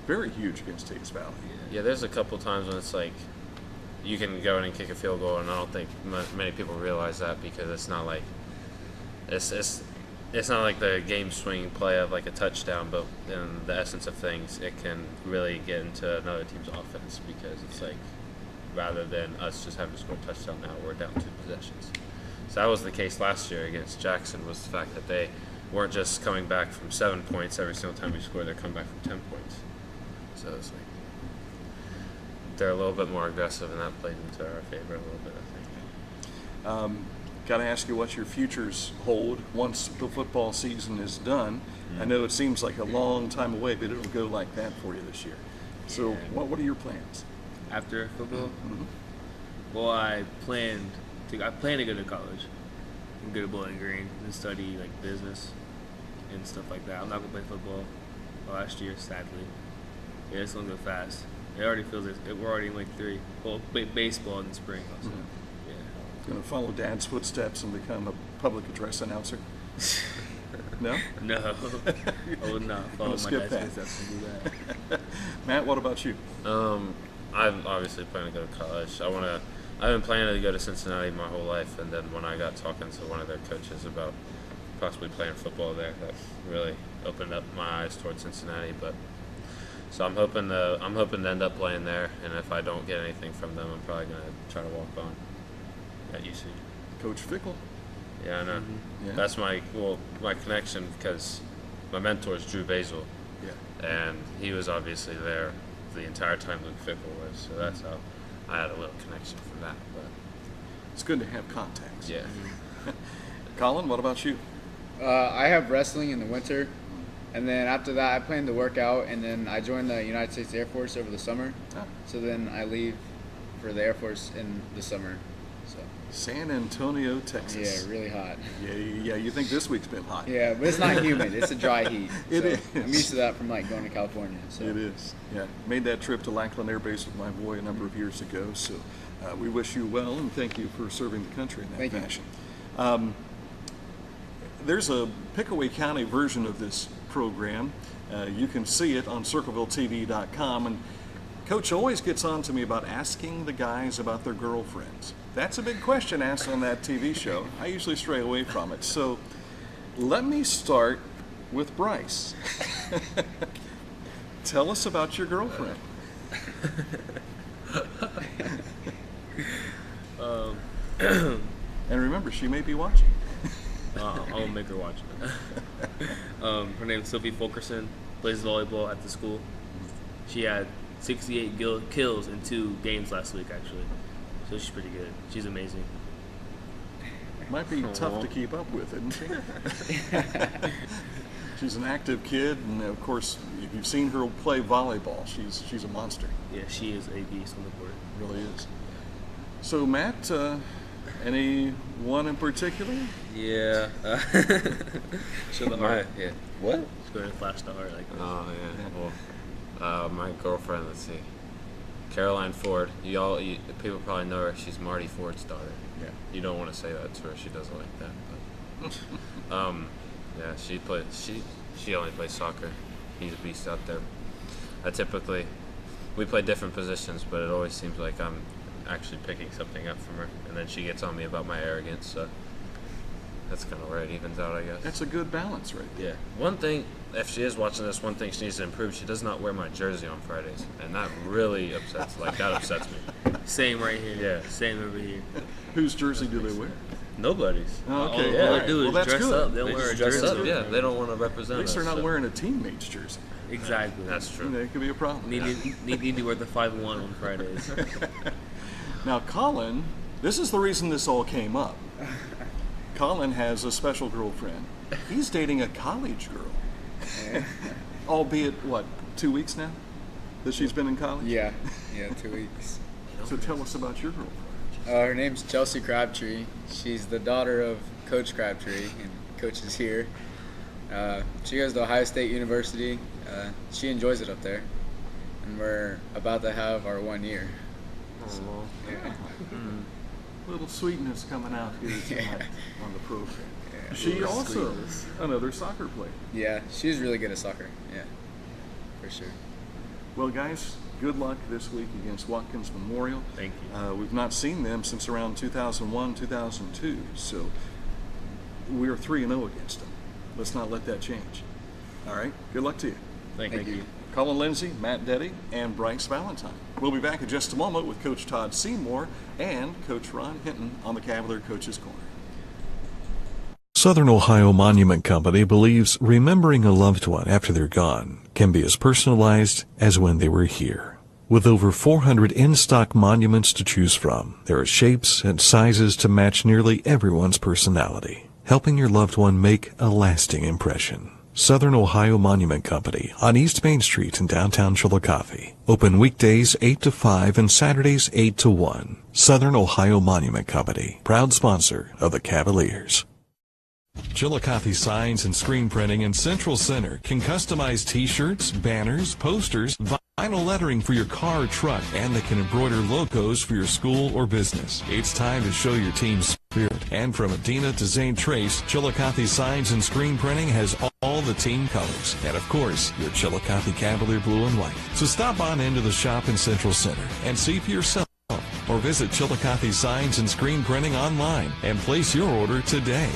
Very huge against Hayes Valley. Yeah, there's a couple times when it's like you can go in and kick a field goal, and I don't think many people realize that because it's not like it's not like the game swinging play of like a touchdown, but in the essence of things, it can really get into another team's offense because it's like rather than us just having to score a touchdown now, we're down 2 possessions. So that was the case last year against Jackson, was the fact that they weren't just coming back from 7 points every single time we scored, they're coming back from 10 points. So it's like they're a little bit more aggressive, and that played into our favor a little bit, I think. Got to ask you what your futures hold once the football season is done. I know it seems like a long time away, but it'll go like that for you this year. So what are your plans? After football? Mm-hmm. Well, I plan to go to college and go to Bowling Green and study like business and stuff like that. I'm not gonna play football last year, sadly. Yeah, it's gonna go fast. It already feels like we're already in week 3. Well, baseball in the spring also. Mhm. Yeah. Going to follow Dad's footsteps and become a public address announcer? No? No, I would not follow my skip dad's that. footsteps and do that. Matt, what about you? I'm obviously planning to go to college. I've been planning to go to Cincinnati my whole life, and then when I got talking to one of their coaches about possibly playing football there, that really opened up my eyes towards Cincinnati. But so I'm hoping to end up playing there, and if I don't get anything from them, I'm probably gonna try to walk on at UC. Coach Fickle? Yeah, I know. Mm-hmm. Yeah. That's my connection because my mentor is Drew Basil, Yeah. and he was obviously there the entire time Luke Fickle was, so that's how I had a little connection from that. But It's good to have contacts. yeah, Colin, what about you? I have wrestling in the winter, and then after that I plan to work out, and then I joined the United States Air Force over the summer. Oh. So then I leave for the Air Force in the summer. So San Antonio, Texas. yeah, really hot. Yeah, you think this week's been hot. Yeah, but it's not humid. It's a dry heat. It so is. I'm used to that from like going to California. So. It is. Yeah, made that trip to Lackland Air Base with my boy a number of years ago. So we wish you well and thank you for serving the country in that Thank you. fashion. There's a Pickaway County version of this program. You can see it on CirclevilleTV.com. And Coach always gets on to me about asking the guys about their girlfriends. That's a big question asked on that TV show. I usually stray away from it. So let me start with Bryce. Tell us about your girlfriend. And remember, she may be watching. I'll make her watch it. Her name's Sophie Fulkerson, plays volleyball at the school. She had 68 kills in 2 games last week, actually. So she's pretty good. She's amazing. Might be tough to keep up with, isn't she? She's an active kid, and of course, if you've seen her play volleyball, she's a monster. Yeah, she is a beast on the court. Really is. So, Matt, any one in particular? Yeah. Show the heart. Yeah. What? Just go ahead and flash the heart like this. Oh yeah. Well, my girlfriend. Let's see. Caroline Ford. People probably know her. She's Marty Ford's daughter. Yeah. You don't want to say that to her. She doesn't like that. But yeah, she only plays soccer. He's a beast out there. We play different positions, but it always seems like I'm actually picking something up from her, and then she gets on me about my arrogance. So that's kind of where it evens out, I guess. That's a good balance, right there. Yeah. One thing, if she is watching this, one thing she needs to improve, she does not wear my jersey on Fridays. And that really upsets me. Same right here. Yeah. Same over here. Whose jersey do they wear? Nobody's. Oh, okay. All All they do is right. Well, that's dress good. up. They don't wear a Dress jersey. up, yeah. They don't want to represent At least us. they're not so. wearing a teammate's jersey. Exactly. That's true. It could be a problem. Need to wear the 5-1 on Fridays. Now, Colin, this is the reason this all came up. Colin has a special girlfriend. He's dating a college girl. Albeit, 2 weeks now that she's been in college? Yeah, 2 weeks. So tell us about your girlfriend. Her name's Chelsea Crabtree. She's the daughter of Coach Crabtree, and Coach is here. She goes to Ohio State University. She enjoys it up there, and we're about to have our 1 year. So, yeah. Little sweetness coming out here tonight on the program. Yeah, She also another soccer player. Yeah, she's really good at soccer. Yeah, for sure. Well, guys, good luck this week against Watkins Memorial. Thank you. We've not seen them since around 2001, 2002, so we're 3-0 against them. Let's not let that change. All right, good luck to you. Thank you. Colin Lindsay, Matt Deddy, and Bryce Valentine. We'll be back in just a moment with Coach Todd Seymour and Coach Ron Hinton on the Cavalier Coaches Corner. Southern Ohio Monument Company believes remembering a loved one after they're gone can be as personalized as when they were here. With over 400 in-stock monuments to choose from, there are shapes and sizes to match nearly everyone's personality, helping your loved one make a lasting impression. Southern Ohio Monument Company on East Main Street in downtown Chillicothe. Open weekdays 8 to 5 and Saturdays 8 to 1. Southern Ohio Monument Company, proud sponsor of the Cavaliers. Chillicothe Signs and Screen Printing in Central Center can customize t-shirts, banners, posters, vinyl lettering for your car or truck, and they can embroider logos for your school or business. It's time to show your team's spirit. And from Adina to Zane Trace, Chillicothe Signs and Screen Printing has all the team colors. And of course, your Chillicothe Cavalier blue and white. So stop on into the shop in Central Center and see for yourself. Or visit Chillicothe Signs and Screen Printing online and place your order today.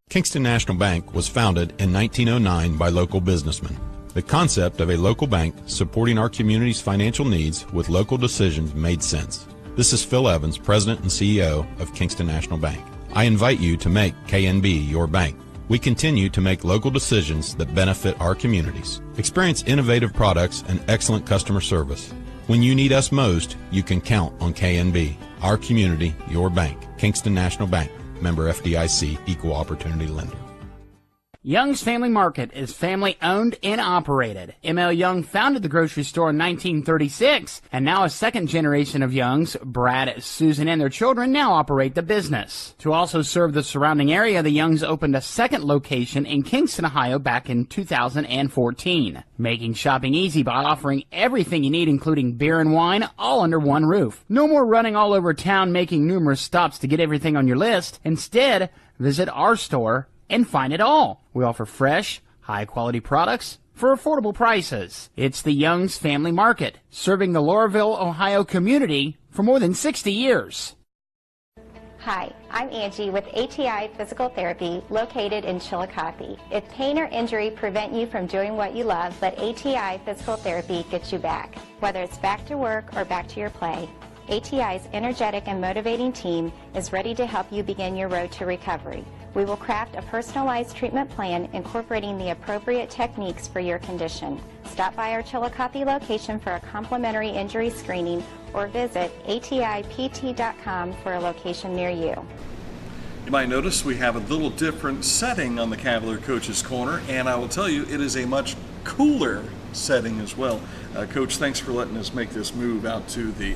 Kingston National Bank was founded in 1909 by local businessmen. The concept of a local bank supporting our community's financial needs with local decisions made sense. This is Phil Evans, President and CEO of Kingston National Bank. I invite you to make KNB your bank. We continue to make local decisions that benefit our communities. Experience innovative products and excellent customer service. When you need us most, you can count on KNB. Our community, your bank. Kingston National Bank. Member FDIC, Equal Opportunity Lender. Young's Family Market is family-owned and operated. M.L. Young founded the grocery store in 1936, and now a second generation of Youngs, Brad, Susan, and their children now operate the business. To also serve the surrounding area, the Youngs opened a second location in Kingston, Ohio back in 2014, making shopping easy by offering everything you need, including beer and wine, all under one roof. No more running all over town making numerous stops to get everything on your list. Instead, visit our store and find it all. We offer fresh, high-quality products for affordable prices. It's the Young's Family Market, serving the Laurelville, Ohio community for more than 60 years. Hi, I'm Angie with ATI Physical Therapy located in Chillicothe. If pain or injury prevent you from doing what you love, but ATI Physical Therapy gets you back. Whether it's back to work or back to your play, ATI's energetic and motivating team is ready to help you begin your road to recovery. We will craft a personalized treatment plan incorporating the appropriate techniques for your condition. Stop by our Chillicothe location for a complimentary injury screening or visit atipt.com for a location near you. You might notice we have a little different setting on the Cavalier Coach's Corner, and I will tell you it is a much cooler setting as well. Coach, thanks for letting us make this move out to the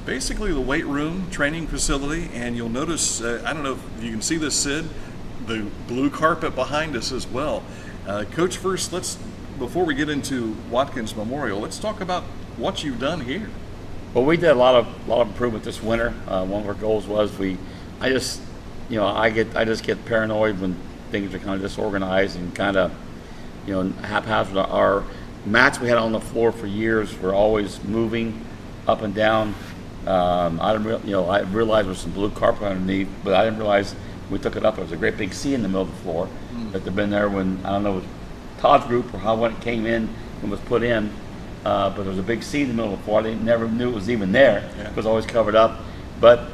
basically the weight room training facility, and you'll notice, I don't know if you can see this, Sid, the blue carpet behind us as well. Coach, first, before we get into Watkins Memorial, let's talk about what you've done here. Well, we did a lot of improvement this winter. One of our goals was I just get paranoid when things are kind of disorganized and kind of, haphazard. Our mats we had on the floor for years were always moving up and down. I realized there was some blue carpet underneath, but I didn't realize we took it up. There was a great big C in the middle of the floor that had been there when, I don't know, it was Todd's group or when it came in and was put in. But there was a big C in the middle of the floor. I never knew it was even there. It was always covered up. But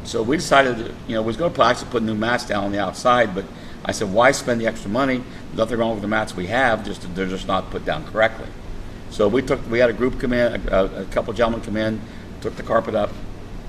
so we decided that, we was going to actually put new mats down on the outside, but I said, why spend the extra money? Nothing wrong with the mats we have, they're just not put down correctly. So we had a group come in, a couple gentlemen come in, took the carpet up,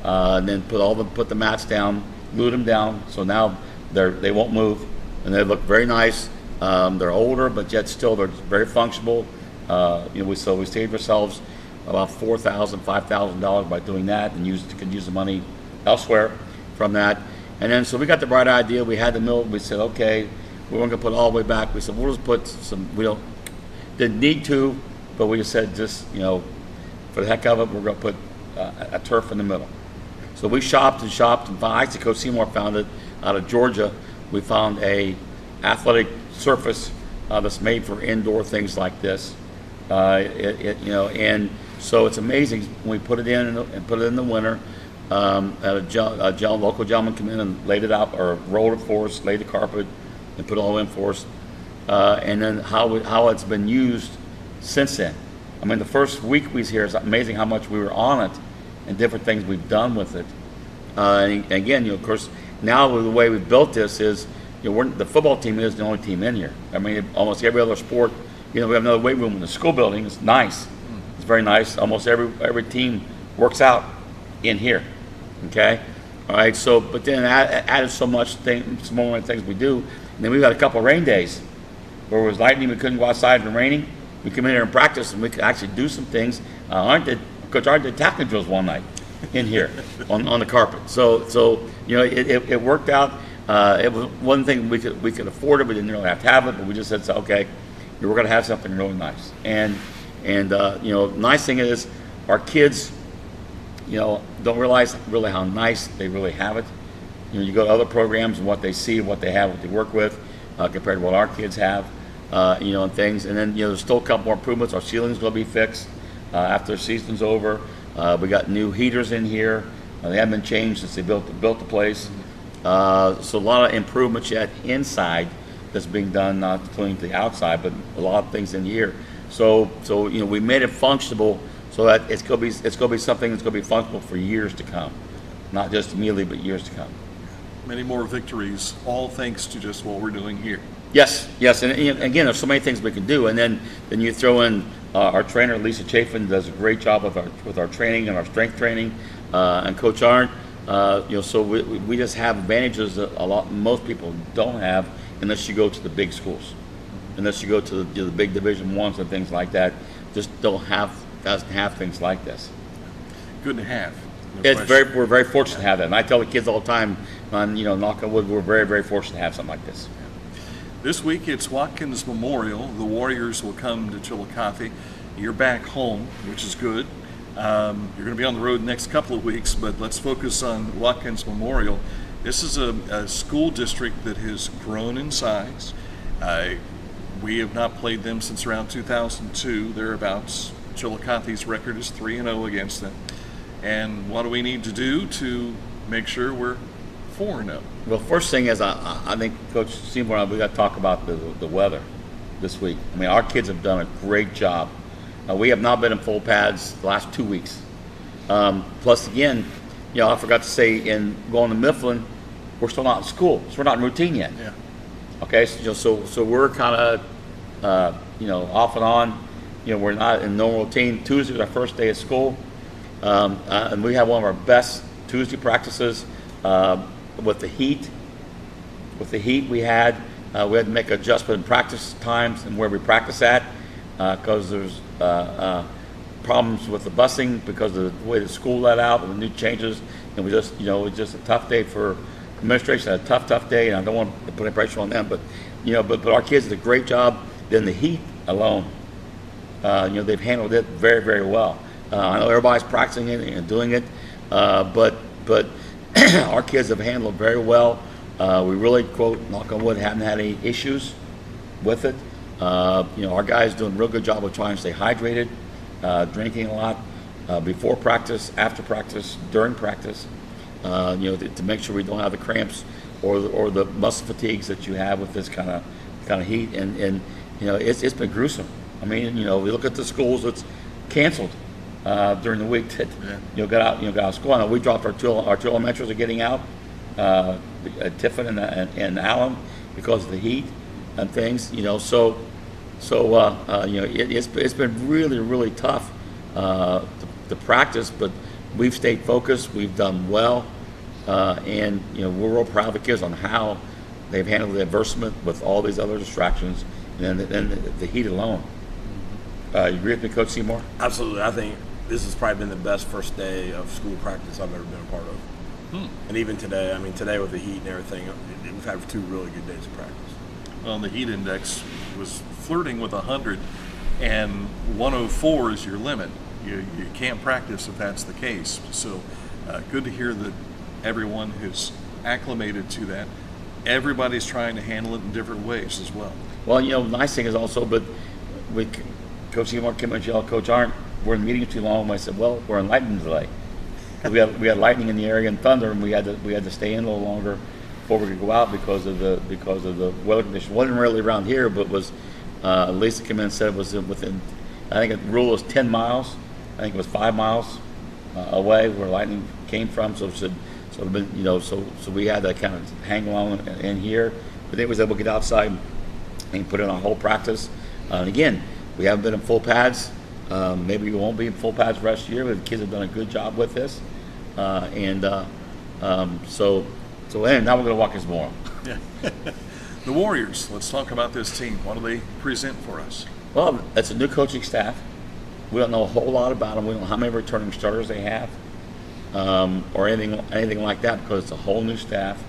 and then put the mats down, glued them down, so now they won't move, and they look very nice. They're older, but yet still they're very functional. We saved ourselves about $4,000, $5,000 by doing that, and could use the money elsewhere from that. And then so we got the bright idea. We had the mill. We said, okay, we weren't going to put it all the way back. We said, we'll just put some. Didn't need to, but we just said, for the heck of it, we're going to put a turf in the middle. So we shopped and found, actually Coach Seymour found it out of Georgia. We found a athletic surface that's made for indoor things like this. And so it's amazing when we put it in and put it in the winter. A local gentleman came in and laid it out or rolled it for us, laid the carpet, and put it all in for us. And then how it's been used since then. I mean, the first week we was here, it's amazing how much we were on it and different things we've done with it. And again, of course, now the way we built this is, the football team is the only team in here. I mean, almost every other sport, we have another weight room in the school building. It's nice. It's very nice. Almost every team works out in here. Okay, all right. So, but then added some more things we do. And then we've had a couple of rain days where it was lightning. We couldn't go outside and raining. We come in here and practice, and we could actually do some things. Coach Art did tackling drills one night in here on the carpet. So it worked out. It was one thing we could afford it. We didn't really have to have it, but we just said, okay, we're going to have something really nice. And nice thing is our kids, don't realize really how nice they really have it. You go to other programs and what they see, what they have, what they work with, compared to what our kids have, and things. And then, there's still a couple more improvements. Our ceiling's going to be fixed after the season's over. We got new heaters in here. They haven't been changed since they built the place. So a lot of improvements yet inside that's being done, not including the outside, but a lot of things in here. So we made it functional so that it's going to be something that's going to be functional for years to come, not just immediately, but years to come. Many more victories, all thanks to just what we're doing here. Yes, and again, there's so many things we can do, and then you throw in our trainer Lisa Chafin does a great job with our training and our strength training, and Coach Arndt. So we just have advantages that most people don't have unless you go to the big schools, unless you go to the big Division Ones and things like that. Just doesn't have things like this. Good to have. No We're very fortunate to have that. And I tell the kids all the time, knock on wood, we're very, very fortunate to have something like this. This week it's Watkins Memorial. The Warriors will come to Chillicothe. You're back home, which is good. You're going to be on the road the next couple of weeks, but let's focus on Watkins Memorial. This is a school district that has grown in size. We have not played them since around 2002, thereabouts. Chillicothe's record is 3-0 against them. And what do we need to do to make sure we're 4-0? Well, first thing is, I think Coach Seymour and I, we got to talk about the weather this week. I mean, our kids have done a great job. We have not been in full pads the last 2 weeks. Plus, again, I forgot to say, in going to Mifflin, we're still not in school, so we're not in routine yet. Yeah. Okay, so we're kind of, off and on. We're not in normal routine. Tuesday was our first day of school, and we have one of our best Tuesday practices with the heat. With the heat we had to make adjustment in practice times and where we practice at, because there's problems with the busing because of the way the school let out and the new changes, and we just, it was just a tough day for administration. A tough day, and I don't want to put any pressure on them, but but our kids did a great job. Then the heat alone, they've handled it very, very well. I know everybody's practicing it and doing it, but our kids have handled it very well. We really, quote, knock on wood, haven't had any issues with it. Our guys doing a real good job of trying to stay hydrated, drinking a lot before practice, after practice, during practice. To make sure we don't have the cramps or the muscle fatigues that you have with this kind of heat. And it's been gruesome. I mean, we look at the schools that's canceled during the week that got out of school. I know we dropped our two elementaries are getting out, Tiffin and Allen, because of the heat and things. It's been really, really tough to practice, but we've stayed focused. We've done well, and we're real proud of the kids on how they've handled the adversity with all these other distractions and then the heat alone. You agree with me, Coach Seymour? Absolutely. I think this has probably been the best first day of school practice I've ever been a part of. And even today, today with the heat and everything, we've had 2 really good days of practice. Well, the heat index was flirting with 100, and 104 is your limit. You can't practice if that's the case. So good to hear that everyone has acclimated to that. Everybody's trying to handle it in different ways as well. Well, nice thing is also, but Coach Seymour came and yelled, Coach Arndt, we're in meetings too long. I said, well, we're in lightning delay. We had lightning in the area and thunder, and we had to stay in a little longer before we could go out because of the weather conditions. It wasn't really around here, but was Lisa came in and said it was within, I think the rule was 10 miles. I think it was 5 miles away where lightning came from. So we had to kind of hang along in here. But they was able to get outside and put in our whole practice. And again, we haven't been in full pads. Maybe we won't be in full pads the rest of the year, but the kids have done a good job with this. And now we're going to walk this more. Yeah. The Warriors, let's talk about this team. What do they present for us? Well, it's a new coaching staff. We don't know a whole lot about them. We don't know how many returning starters they have, or anything like that, because it's a whole new staff.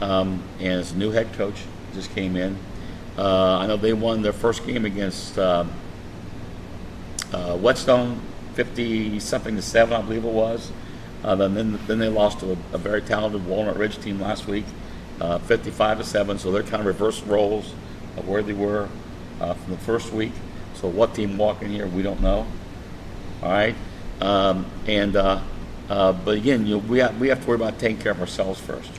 And it's a new head coach just came in. I know they won their first game against Whetstone, 50-something to 7, I believe it was. Then they lost to a very talented Walnut Ridge team last week, 55-7. So they're kind of reverse roles of where they were from the first week. So what team walk in here, we don't know. All right, but again, we have to worry about taking care of ourselves first.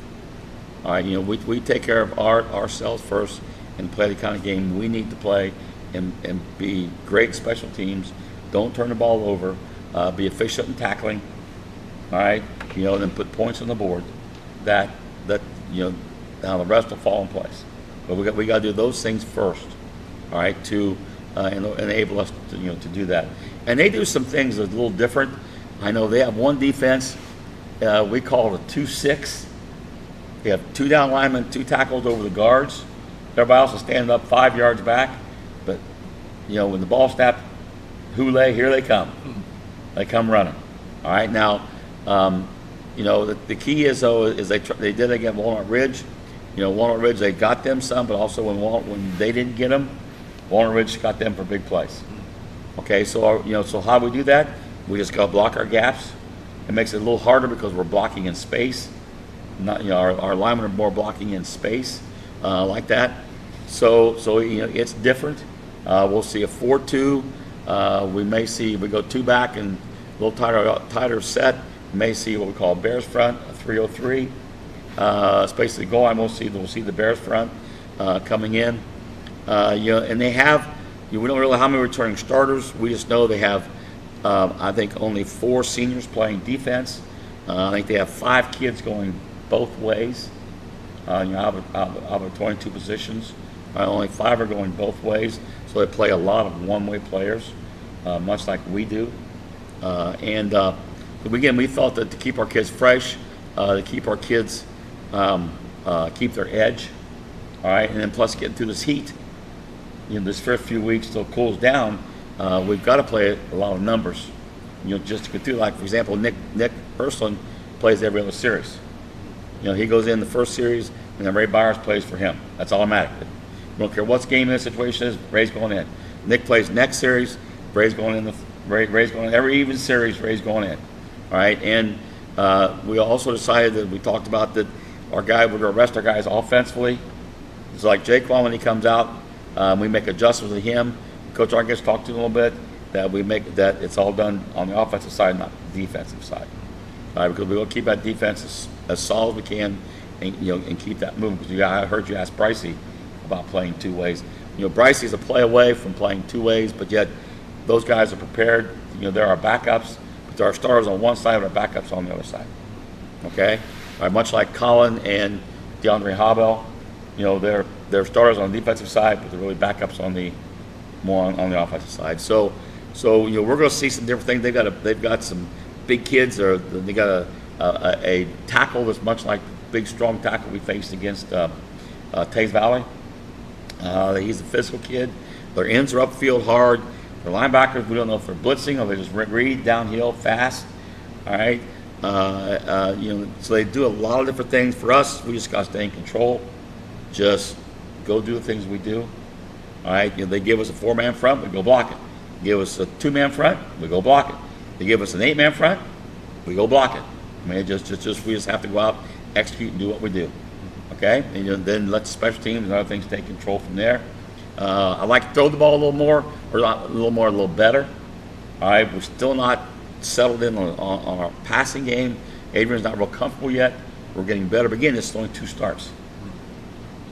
All right, we take care of ourselves first and play the kind of game we need to play, and be great special teams. Don't turn the ball over. Be efficient in tackling. All right, then put points on the board. Now the rest will fall in place. But we got to do those things first. All right, to enable us to do that. And they do some things that's a little different. I know they have one defense. We call it a 2-6. They have 2 down linemen, 2 tackles over the guards, Everybody else is standing up 5 yards back, but when the ball snapped, hooray, here they come. They come running. All right, now, the key is though is they did again Walnut Ridge. Walnut Ridge, they got them some, but also when they didn't get them, Walnut Ridge got them for big plays. Okay, so so how do we do that? We just got to block our gaps. It makes it a little harder because we're blocking in space. Not our linemen are more blocking in space like that. So it's different. We'll see a 4-2. We may see we go 2 back and a little tighter set. We may see what we call Bears front, a 3-0-3. Space to the goal line, we'll see the Bears front coming in. And they have, we don't really know how many returning starters. We just know they have, I think, only 4 seniors playing defense. I think they have 5 kids going both ways. Out of 22 positions, only 5 are going both ways. So they play a lot of one-way players, much like we do. And again, we felt that to keep our kids fresh, to keep our kids keep their edge, all right, and then plus getting through this heat, this first few weeks till it cools down, we've got to play a lot of numbers, just to get through. Like for example, Nick Ursuline plays every other series. He goes in the first series, and then Ray Byers plays for him. That's automatic. We don't care what's game in this situation is. Ray's going in. Nick plays next series. Ray's going in. Ray's going in every even series. Ray's going in. All right, and we also decided that we talked about that we're going to rest our guys offensively. It's like Jaquan when he comes out, we make adjustments with him. Coach Argus talked to him a little bit that we make that it's all done on the offensive side, not the defensive side. All right, because we will keep that defense as solid as we can, and keep that moving. Because I heard you ask Brycey about playing 2 ways. Brycey's a play away from playing 2 ways, but yet those guys are prepared. There are backups, but there are starters on one side and our backups on the other side. Okay, all right, much like Colin and DeAndre Habel, they're starters on the defensive side, but they're really backups on the offensive side. So we're going to see some different things. They've got some big kids. They got a tackle that's much like the big strong tackle we faced against Tays Valley. He's a physical kid. Their ends are upfield hard. Their linebackers, we don't know if they're blitzing or they just read downhill fast. All right, so they do a lot of different things. For us, we just got to stay in control. Just go do the things we do. All right, they give us a 4-man front, we go block it. They give us a 2-man front, we go block it. They give us an 8-man front, we go block it. I mean, we just have to go out, execute, and do what we do. Okay, and then let the special teams and other things take control from there. I like to throw the ball a little more, or a little better. All right, we're still not settled in on our passing game. Adrian's not real comfortable yet. We're getting better. But again, it's only 2 starts.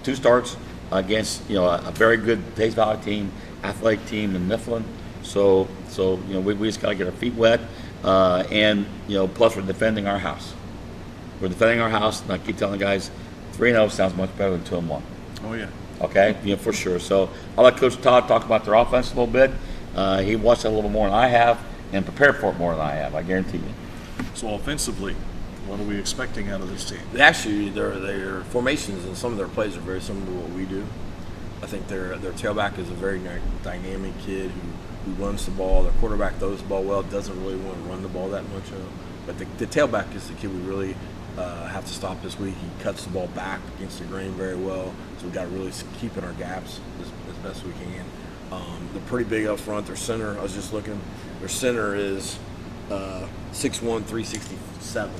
2 starts against a very good Tays Valley team, athletic team in Mifflin. So we just got to get our feet wet, and plus we're defending our house. We're defending our house, and I keep telling the guys, 3-0 sounds much better than 2-1. Oh yeah. Okay, for sure. So I'll let Coach Todd talk about their offense a little bit. He watched it a little more than I have, and prepared for it more than I have. I guarantee you. So offensively, what are we expecting out of this team? Actually, their formations and some of their plays are very similar to what we do. I think their tailback is a very dynamic kid who runs the ball. Their quarterback throws the ball well, doesn't really want to run the ball that much. But the tailback is the kid we really have to stop this week. He cuts the ball back against the grain very well, so we got to really keep in our gaps as best we can. They're pretty big up front. Their center, I was just looking, their center is 6'1", 367.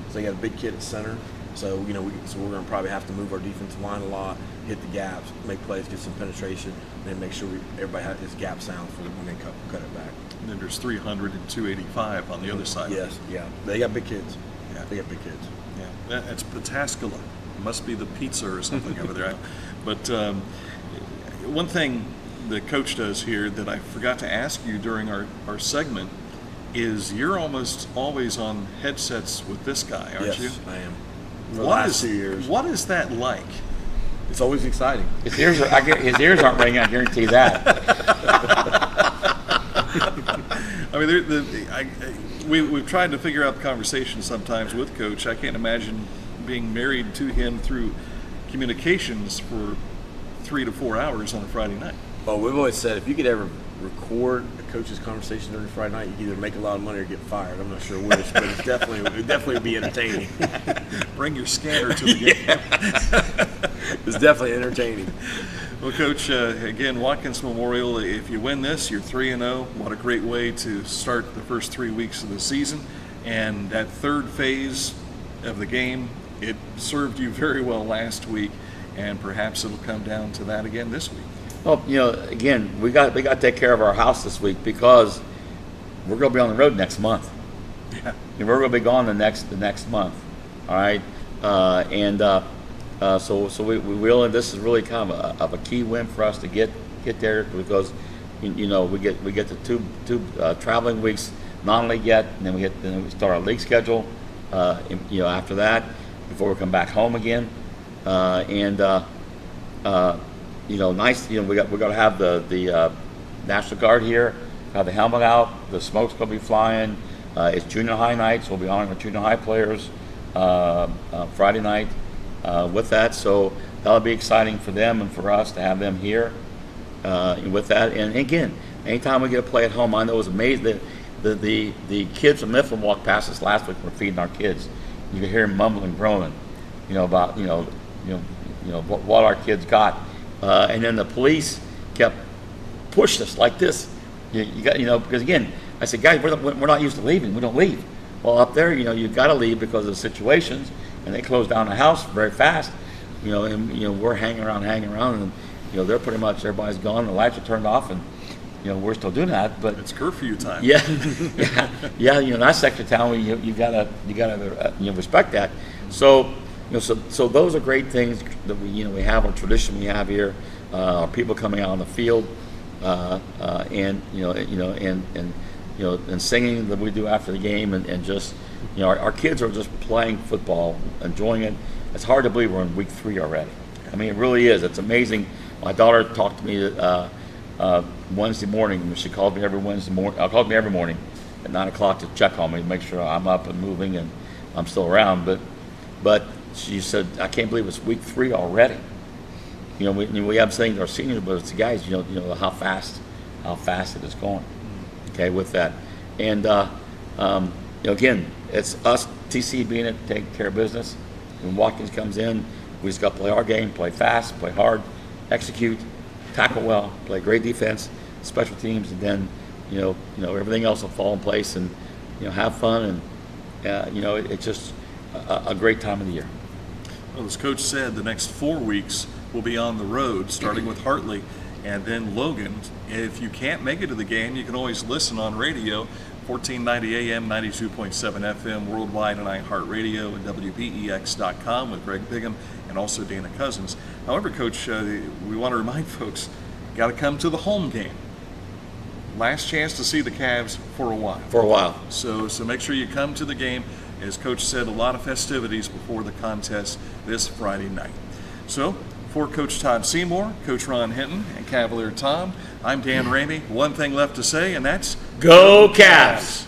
So they got a big kid at center. So we're going to probably have to move our defensive line a lot, hit the gaps, make plays, get some penetration, and then make sure everybody has gap sound for when they cut it back. And then there's 300 and 285 on the other side. Yes, yeah. They got big kids. Yeah, they got big kids. Yeah, that's Pataskala. It must be the pizza or something over there. But one thing the coach does here that I forgot to ask you during our segment is you're almost always on headsets with this guy, aren't you? Yes, I am. For the What last is 2 years. What is that like? It's always exciting. His ears aren't ringing. I guarantee that. I mean, we've tried to figure out the conversation sometimes with Coach. I can't imagine being married to him through communications for 3 to 4 hours on a Friday night. Well, we've always said if you could ever record a coach's conversation during Friday night, you could either make a lot of money or get fired. I'm not sure which, but it definitely would be entertaining. Bring your scanner to the game. It's definitely entertaining. Well, Coach, again, Watkins Memorial, if you win this, you're 3-0. What a great way to start the first 3 weeks of the season. And that third phase of the game, it served you very well last week, and perhaps it'll come down to that again this week. Well, again, we got to take care of our house this week because we're going to be on the road next month. Yeah. And we're going to be gone the next month. All right, so we will, and this is really kind of a key win for us to get there because we get the two traveling weeks, non-league yet, and then we start our league schedule. After that, before we come back home again, nice. We're going to have the National Guard here, have the helmet out, the smoke's going to be flying. It's junior high night, so we'll be honoring our junior high players Friday night with that. So that'll be exciting for them and for us to have them here with that. And again, anytime we get to play at home, I know it was amazing that the kids from Mifflin walked past us last week. We're feeding our kids. You could hear them mumbling, groaning, about what our kids got. And then the police kept pushing us like this. Because again, I said, guys, we're not used to leaving. We don't leave. Well, up there, you've got to leave because of situations, and they closed down the house very fast. And we're hanging around, and they're pretty much everybody's gone. The lights are turned off, and we're still doing that. But it's curfew time. Yeah, that section of town, you gotta respect that. So. So those are great things that we have, our tradition we have here, our people coming out on the field, and singing that we do after the game, and just our kids are just playing football, enjoying it. It's hard to believe we're in week 3 already. I mean, it really is. It's amazing. My daughter talked to me Wednesday morning. She called me every Wednesday morning. Called me every morning at 9 o'clock to check on me, to make sure I'm up and moving and I'm still around. But she said, I can't believe it's week 3 already. We have saying our seniors, but it's the guys, how fast it is going. Okay, with that. And, again, it's us, TC, being it, taking care of business. When Watkins comes in, we just got to play our game, play fast, play hard, execute, tackle well, play great defense, special teams, and then, everything else will fall in place and, have fun. And, it's just a great time of the year. Well, as Coach said, the next 4 weeks will be on the road, starting with Hartley and then Logan. If you can't make it to the game, you can always listen on radio, 1490 AM, 92.7 FM, worldwide on iHeartRadio and WPEX.com with Greg Bigham and also Dana Cousins. However, Coach, we want to remind folks, got to come to the home game. Last chance to see the Cavs for a while. So make sure you come to the game. As Coach said, a lot of festivities before the contest this Friday night. So, for Coach Todd Seymour, Coach Ron Hinton, and Cavalier Tom, I'm Dan Ramey. One thing left to say, and that's Go Cavs!